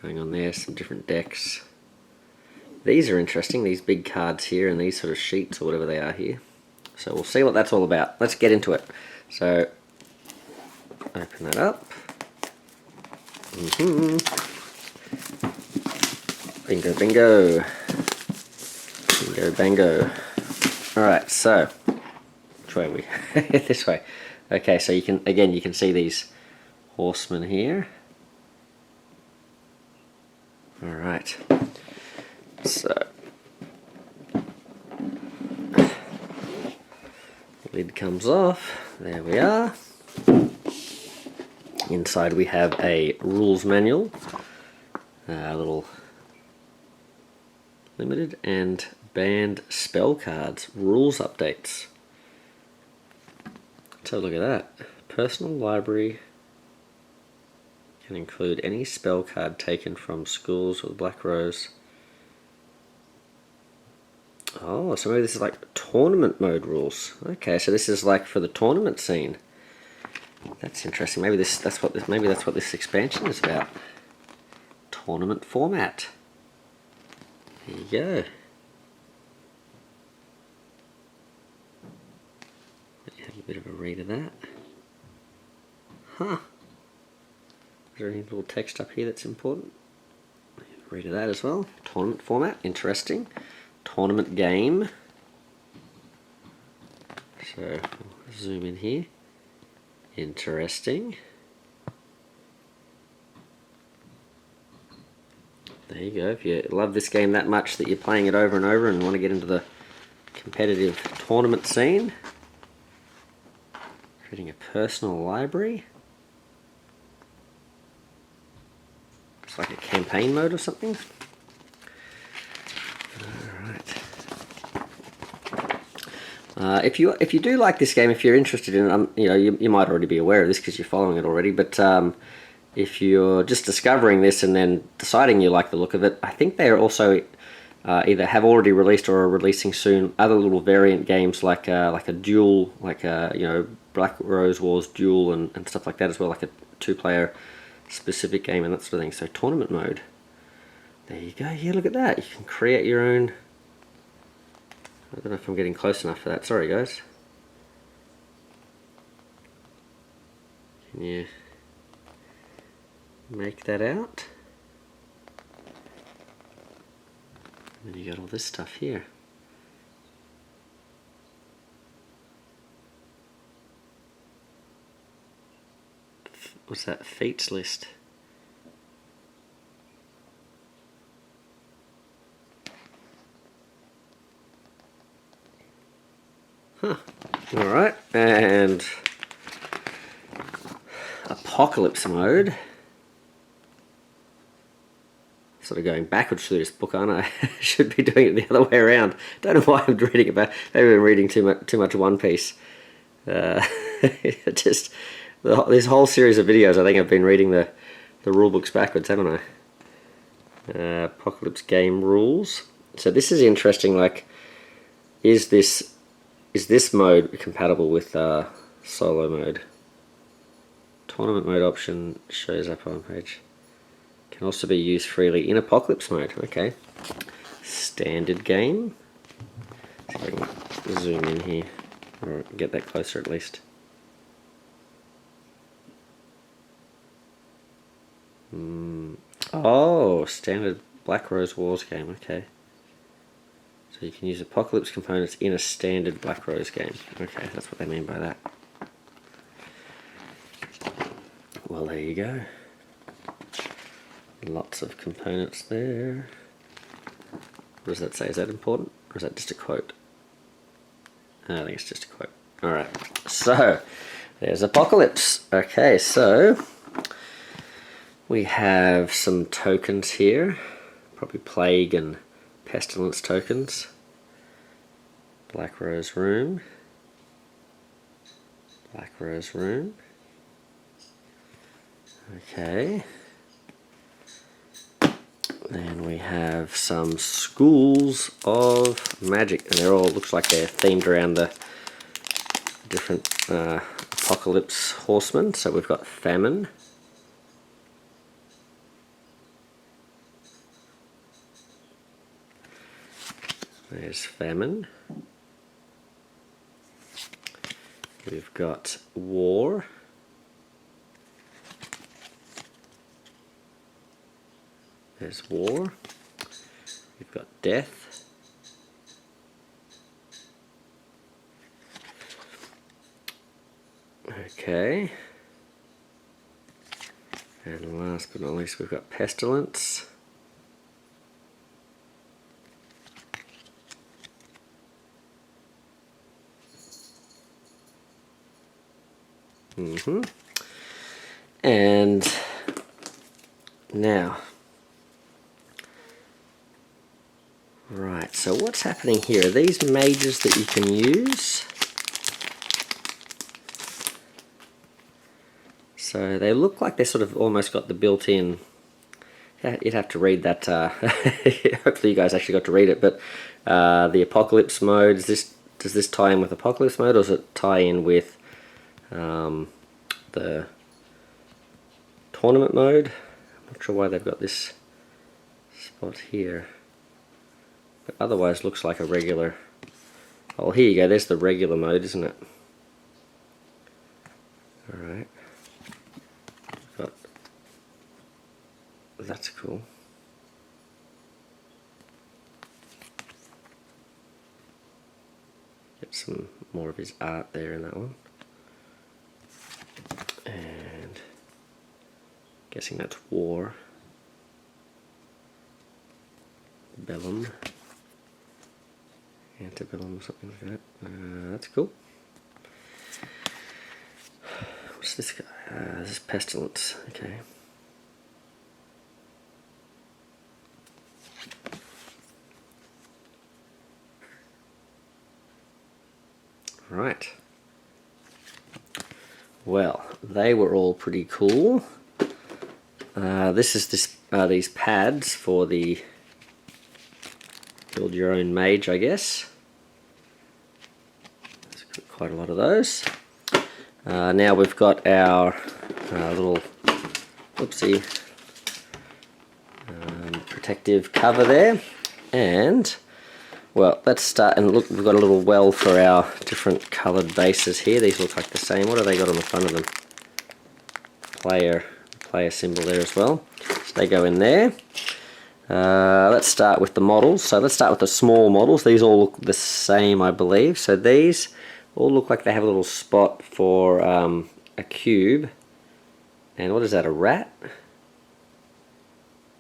going on there. Some different decks. These are interesting, these big cards here and these sort of sheets or whatever they are here. So we'll see what that's all about. Let's get into it. So open that up. Bingo, bingo. Bingo, bango. Alright, so which way are we? This way. Okay, so you can see these horsemen here. Alright. So lid comes off. There we are. Inside we have a rules manual, a little limited and banned spell cards, rules updates. Let's have a look at that. Personal library can include any spell card taken from schools with Black Rose. Oh, so maybe this is like tournament mode rules. Okay, so this is like for the tournament scene. That's interesting. Maybe that's what this expansion is about. Tournament format. There you go. Have a bit of a read of that. Huh. Is there any little text up here that's important? Read of that as well. Tournament format. Interesting. Tournament game. So we'll zoom in here. Interesting. There you go. If you love this game that much that you're playing it over and over and want to get into the competitive tournament scene, creating a personal library. It's like a campaign mode or something. If you do like this game, if you're interested in it, you might already be aware of this because you're following it already. But if you're just discovering this and then deciding you like the look of it, I think they are also either have already released or are releasing soon other little variant games like a duel, like Black Rose Wars Duel and stuff like that as well, like a 2-player specific game and that sort of thing. So tournament mode. There you go. Yeah, look at that. You can create your own. I don't know if I'm getting close enough for that. Sorry, guys. Can you make that out? And then you got all this stuff here. What's that? Feats list. Huh. Alright, and Apocalypse mode. Sort of going backwards through this book, aren't I? I should be doing it the other way around. Don't know why I'm reading about. Maybe I'm reading too much One Piece. Just this whole series of videos, I think I've been reading the rule books backwards, haven't I? Apocalypse game rules. So this is interesting. Like, is this mode compatible with solo mode? Tournament mode option shows up on page. Can also be used freely in Apocalypse mode. Okay. Standard game. See if I can zoom in here or get that closer at least. Oh, standard Black Rose Wars game. Okay. So you can use Apocalypse components in a standard Black Rose game. Okay, that's what they mean by that. Well, there you go. Lots of components there. What does that say? Is that important? Or is that just a quote? I think it's just a quote. Alright, so there's Apocalypse. Okay, so we have some tokens here. Probably Plague and Pestilence tokens. Black Rose Room. Black Rose Room. Okay. Then we have some Schools of Magic, and they're all, looks like they're themed around the different Apocalypse horsemen. So we've got Famine. There's Famine. We've got War. There's War. We've got Death. Okay. And last but not least, we've got Pestilence. And now, right, so what's happening here? Are these mages that you can use? So they look like they sort of almost got the built-in, yeah, you'd have to read that, hopefully you guys actually got to read it, but the Apocalypse mode, does this tie in with Apocalypse mode, or does it tie in with the tournament mode? I'm not sure why they've got this spot here, but otherwise looks like a regular. Oh, here you go, there's the regular mode, isn't it? Alright, got, that's cool. Get some more of his art there in that one. And guessing that's War. Bellum. Antebellum, something like that. That's cool. What's this guy? This is Pestilence. Okay. Right. Well, they were all pretty cool. This is these pads for the build your own mage, I guess. There's quite a lot of those. Now we've got our little, whoopsie, protective cover there, and well, let's start and look. We've got a little well for our different coloured bases here. These look like the same. What have they got on the front of them? Player symbol there as well. So they go in there. Let's start with the models. So let's start with the small models. These all look the same, I believe. So these all look like they have a little spot for a cube. And what is that, a rat?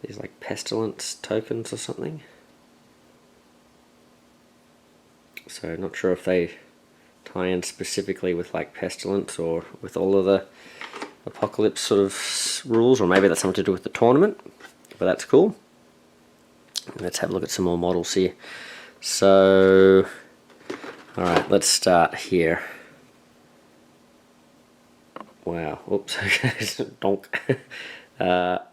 These like Pestilence tokens or something. So not sure if they tie in specifically with like Pestilence or with all of the Apocalypse sort of rules, or maybe that's something to do with the tournament, but that's cool. Let's have a look at some more models here. So, alright, let's start here. Wow, oops, donk. Wow,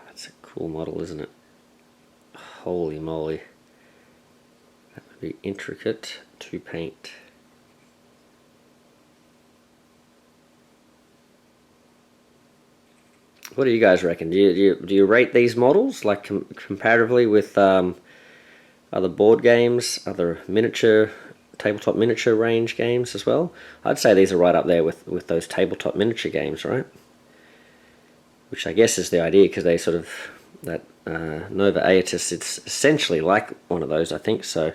that's a cool model, isn't it? Holy moly. That would be intricate to paint. What do you guys reckon? Do you rate these models, like comparatively with other board games, other tabletop miniature range games as well? I'd say these are right up there with those tabletop miniature games, right? Which I guess is the idea, because they sort of, that Nova Aetus, it's essentially like one of those, I think, so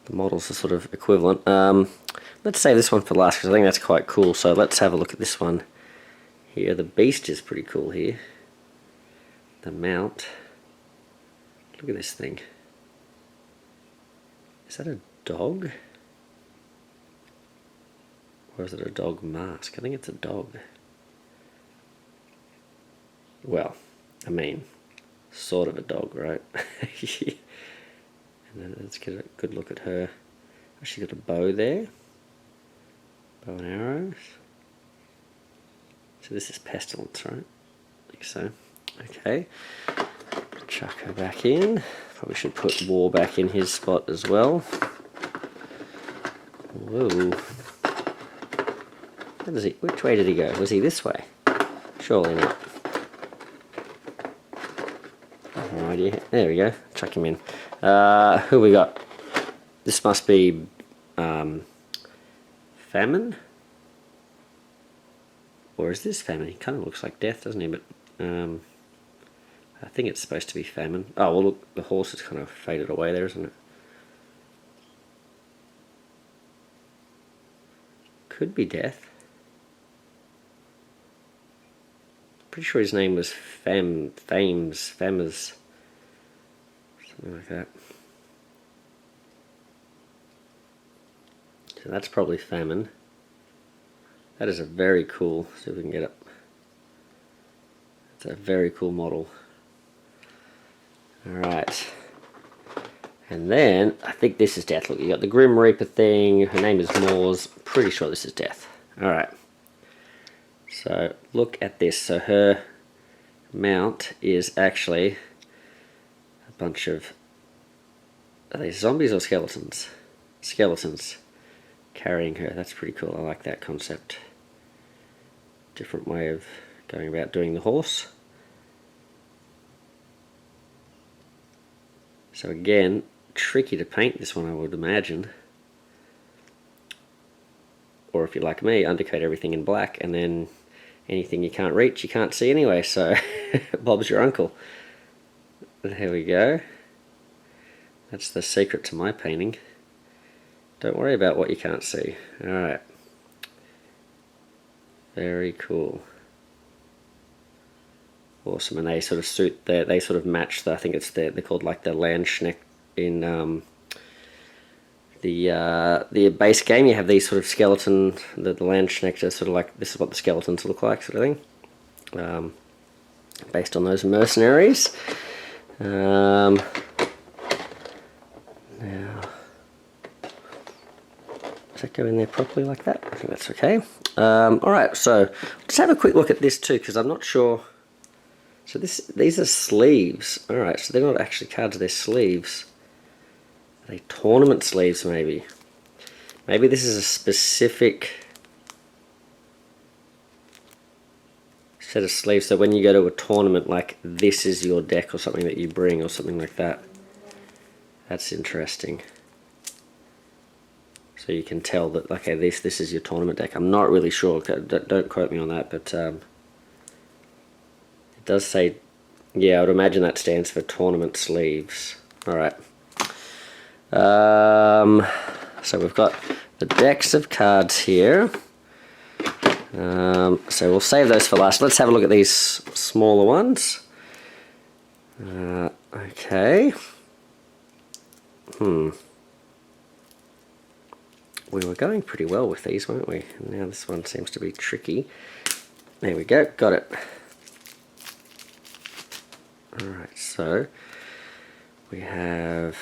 the models are sort of equivalent. Let's save this one for last because I think that's quite cool, so let's have a look at this one here. The beast is pretty cool here. The mount. Look at this thing. Is that a dog? Or is it a dog mask? I think it's a dog. Well, I mean, sort of a dog, right? And then let's get a good look at her. She's got a bow there. Bow and arrows. So this is Pestilence, right? I think so. Okay. Chuck her back in. Probably should put War back in his spot as well. Whoa. Which way did he go? Was he this way? Surely not. Alrighty, there we go. Chuck him in. Who we got? This must be Famine? Or is this Famine? He kind of looks like Death, doesn't he? But I think it's supposed to be Famine. Oh, well look, the horse has kind of faded away there, isn't it? Could be Death. Pretty sure his name was Fames, something like that. So that's probably Famine. That is a very cool, see if we can get it. It's a very cool model. Alright. And then, I think this is Death. Look, you got the Grim Reaper thing. Her name is Moors. Pretty sure this is Death. Alright. So, look at this. So her mount is actually a bunch of, are they zombies or skeletons? Skeletons carrying her. That's pretty cool. I like that concept. Different way of going about doing the horse. So again, tricky to paint this one, I would imagine. Or if you're like me, undercoat everything in black, and then anything you can't reach, you can't see anyway, so Bob's your uncle. There we go. That's the secret to my painting. Don't worry about what you can't see. Alright. Very cool. Awesome, and they sort of suit, they sort of match, I think it's they're called like the Landsknecht in the base game. You have these sort of skeleton, the Landsknecht are sort of like, this is what the skeletons look like, sort of thing. Based on those mercenaries. Now, does that go in there properly like that? I think that's okay. Alright, so let's have a quick look at this too, because I'm not sure. So these are sleeves. Alright, so they're not actually cards, they're sleeves. Are they tournament sleeves, maybe? Maybe this is a specific set of sleeves, so when you go to a tournament, like, this is your deck or something that you bring or something like that. That's interesting. So you can tell that, okay, this is your tournament deck. I'm not really sure, don't quote me on that, but it does say, yeah, I would imagine that stands for tournament sleeves. Alright. So we've got the decks of cards here. So we'll save those for last. Let's have a look at these smaller ones. Okay. We were going pretty well with these, weren't we? Now this one seems to be tricky. There we go, got it. Alright, so we have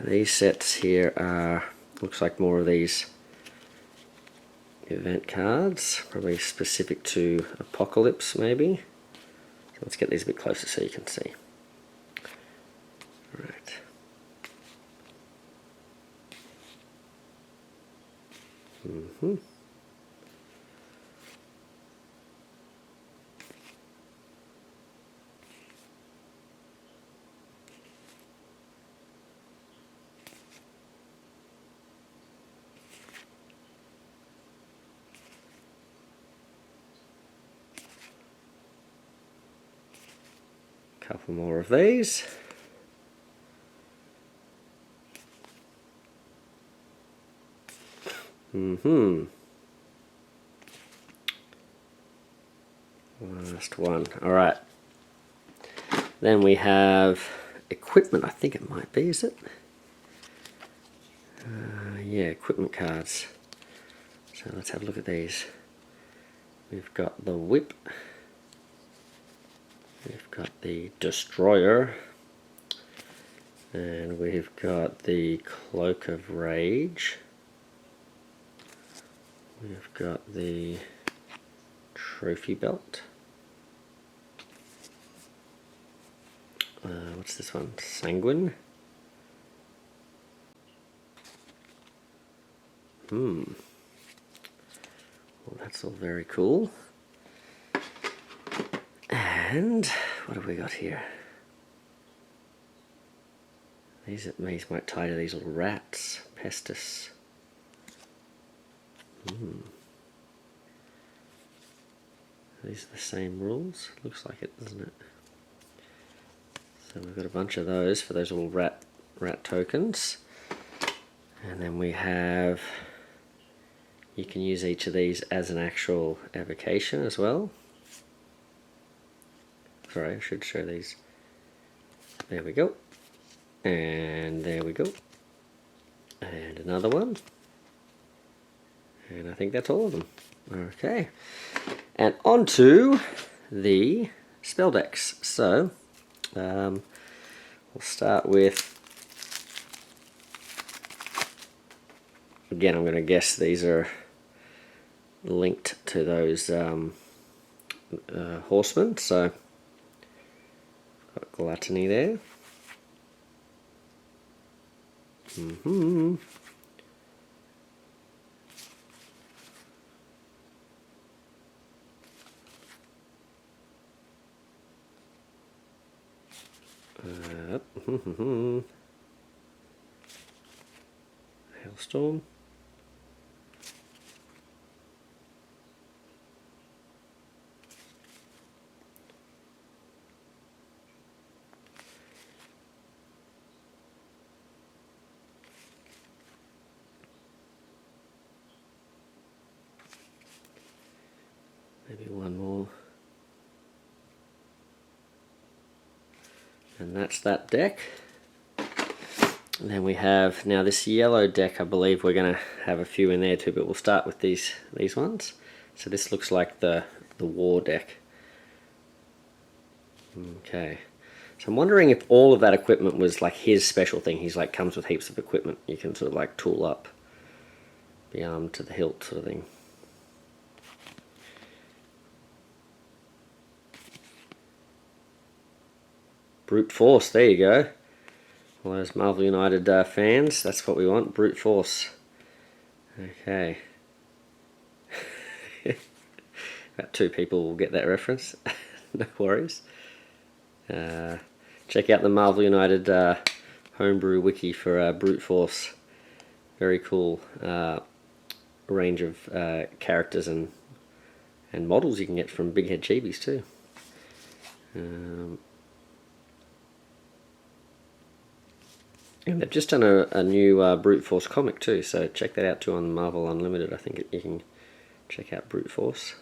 these sets here are, looks like more of these event cards, probably specific to Apocalypse maybe. So let's get these a bit closer so you can see. Right. couple more of these. Last one. Alright. Then we have equipment, I think it might be, is it? Yeah, equipment cards. So let's have a look at these. We've got the whip. We've got the destroyer. And we've got the cloak of rage. We've got the trophy belt. What's this one? Sanguine. Well, that's all very cool. And what have we got here? These might tie to these little rats. Pestis. These are the same rules. Looks like it, doesn't it? So we've got a bunch of those for those little rat tokens. And then we have, you can use each of these as an actual evocation as well. Sorry, I should show these. There we go. And there we go. And another one. And I think that's all of them. Okay. And on to the spell decks. So, we'll start with, again, I'm going to guess these are linked to those horsemen. So, got gluttony there. Hailstorm. Maybe one more. And that's that deck. And then we have, now this yellow deck, I believe we're going to have a few in there too, but we'll start with these ones. So this looks like the war deck. Okay. So I'm wondering if all of that equipment was like his special thing. He's like, comes with heaps of equipment. You can sort of like tool up. Be armed to the hilt sort of thing. Brute Force, there you go. All those Marvel United fans, that's what we want, Brute Force. Okay. About 2 people will get that reference. No worries. Check out the Marvel United homebrew wiki for Brute Force. Very cool range of characters and models you can get from Big Head Chibis too. And they've just done a new Brute Force comic too, so check that out too on Marvel Unlimited. I think you can check out Brute Force.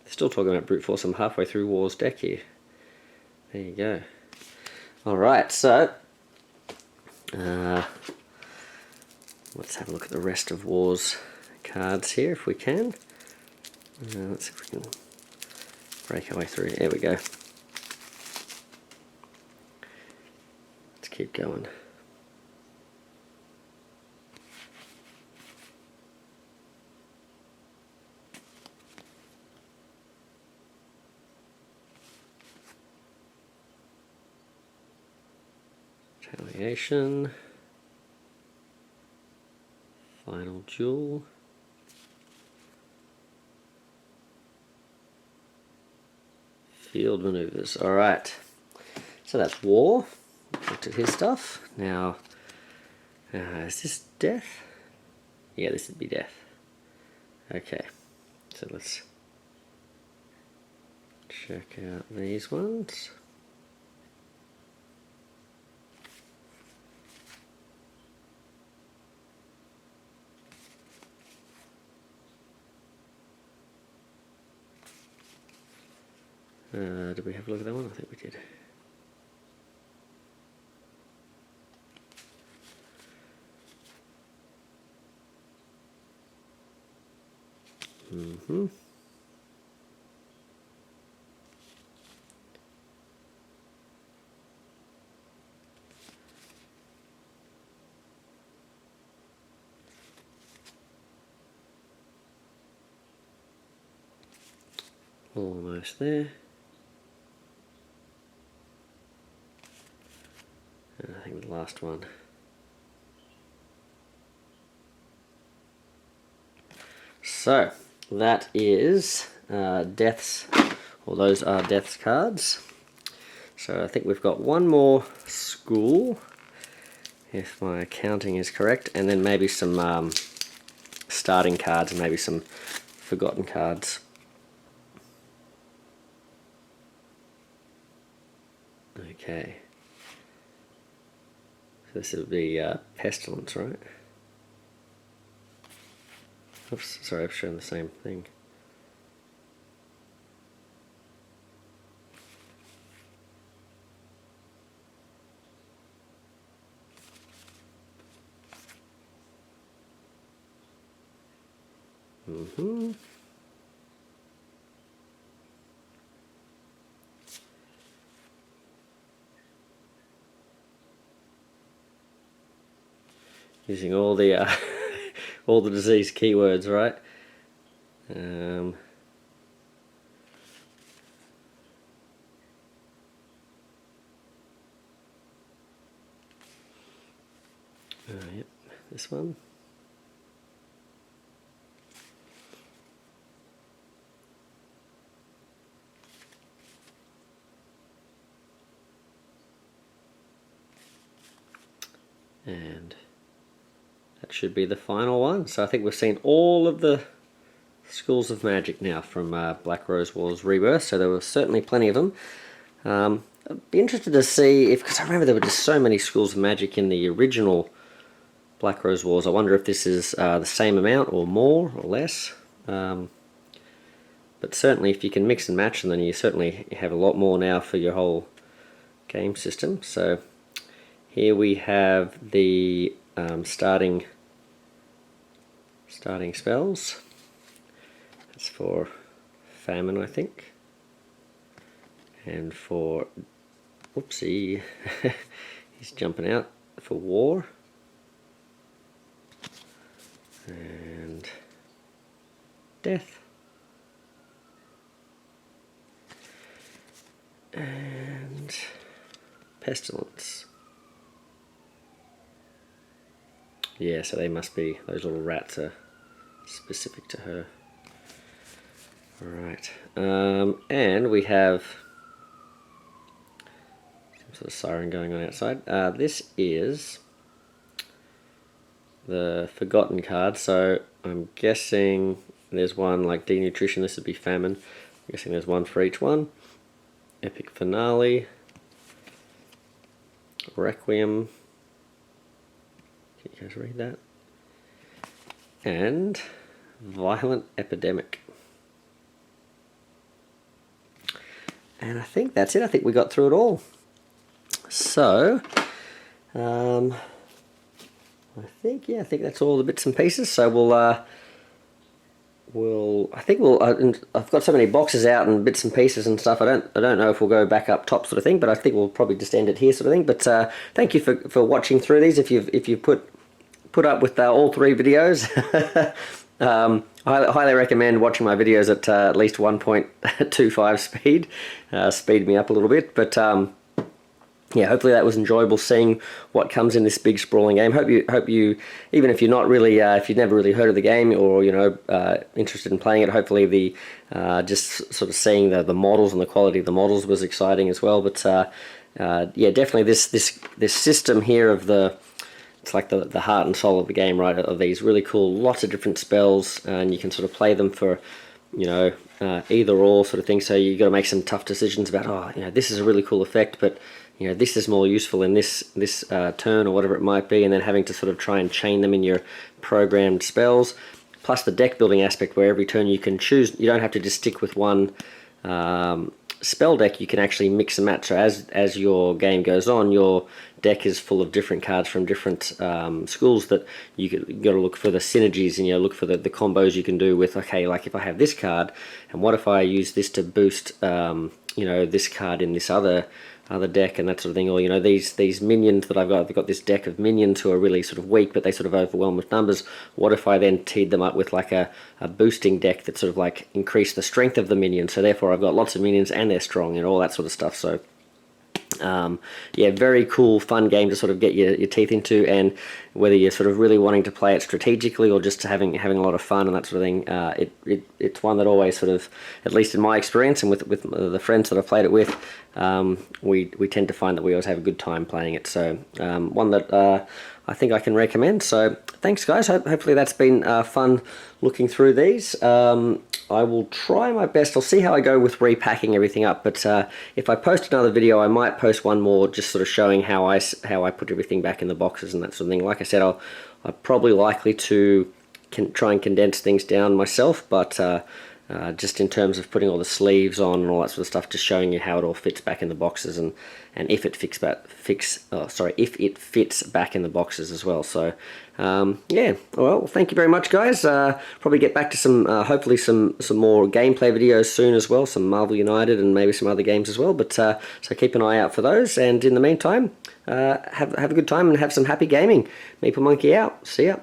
They're still talking about Brute Force. I'm halfway through War's deck here. There you go. Alright, so let's have a look at the rest of War's cards here if we can. Let's see if we can break our way through. There we go. Keep going. Retaliation. Final Duel. Field maneuvers. Alright. So that's War. Looked at his stuff. Now, is this death? Yeah, this would be death. Okay, so let's check out these ones. Did we have a look at that one? I think we did. Almost there. And I think the last one. So that is deaths, or those are deaths cards. So I think we've got one more school, if my counting is correct, and then maybe some starting cards and maybe some forgotten cards. Okay. So this would be Pestilence, right? Oops, sorry, I've shown the same thing. Using all the all the disease keywords, right? Yep, this one. And that should be the final one. So I think we've seen all of the schools of magic now from Black Rose Wars Rebirth, so there were certainly plenty of them. I'd be interested to see if, because I remember there were just so many schools of magic in the original Black Rose Wars. I wonder if this is the same amount or more or less. But certainly if you can mix and match them, then you certainly have a lot more now for your whole game system. So here we have the starting spells. That's for famine, I think. And for, whoopsie, he's jumping out, for war. And death. And pestilence. Yeah, so they must be, those little rats are specific to her. Alright, and we have some sort of siren going on outside. This is the forgotten card, so I'm guessing there's one like denutrition, this would be famine. I'm guessing there's one for each one. Epic finale, requiem. Can you guys read that? And violent epidemic. And I think that's it. I think we got through it all. So, I think that's all the bits and pieces. So I've got so many boxes out and bits and pieces and stuff. I don't know if we'll go back up top sort of thing, but I think we'll probably just end it here sort of thing. But thank you for watching through these. If you've put up with all three videos. I highly recommend watching my videos at least 1.25 speed. Speed me up a little bit, but yeah, hopefully that was enjoyable seeing what comes in this big sprawling game. Hope you even if you're not really if you've never really heard of the game or interested in playing it, hopefully the just sort of seeing the models and the quality of the models was exciting as well. But yeah, definitely this system here of it's like the heart and soul of the game, right? Of these really cool, lots of different spells, and you can sort of play them for you know, either or sort of thing. So you got to make some tough decisions about, oh, you know, this is a really cool effect, but you know, this is more useful in this turn or whatever it might be, and then having to sort of try and chain them in your programmed spells. Plus the deck building aspect, where every turn you can choose. You don't have to just stick with one spell deck. You can actually mix and match. So as your game goes on, your deck is full of different cards from different schools that you got to look for the synergies, and you know, look for the combos you can do with. Okay, like if I have this card, and what if I use this to boost you know, this card in this other deck, and that sort of thing. Or you know, these minions that I've got this deck of minions who are really sort of weak, but they sort of overwhelm with numbers. What if I then teed them up with like a boosting deck that sort of like increase the strength of the minions, so therefore I've got lots of minions and they're strong and all that sort of stuff. So yeah, very cool, fun game to sort of get your teeth into, and whether you're sort of really wanting to play it strategically or just having a lot of fun and that sort of thing, it's one that always sort of, at least in my experience and with the friends that I've played it with, we tend to find that we always have a good time playing it. So one that I think I can recommend. So thanks guys, hopefully that's been fun looking through these. I will try my best. I'll see how I go with repacking everything up, but if I post another video, I might post one more just sort of showing how I put everything back in the boxes and that sort of thing. Like I said, I'm probably likely to try and condense things down myself, but just in terms of putting all the sleeves on and all that sort of stuff, just showing you how it all fits back in the boxes, and if it fits back in the boxes as well. So yeah, well, thank you very much guys. Probably get back to some hopefully some more gameplay videos soon as well, some Marvel United and maybe some other games as well, but so keep an eye out for those, and in the meantime, have a good time and have some happy gaming. Meeple Monkey out. See ya.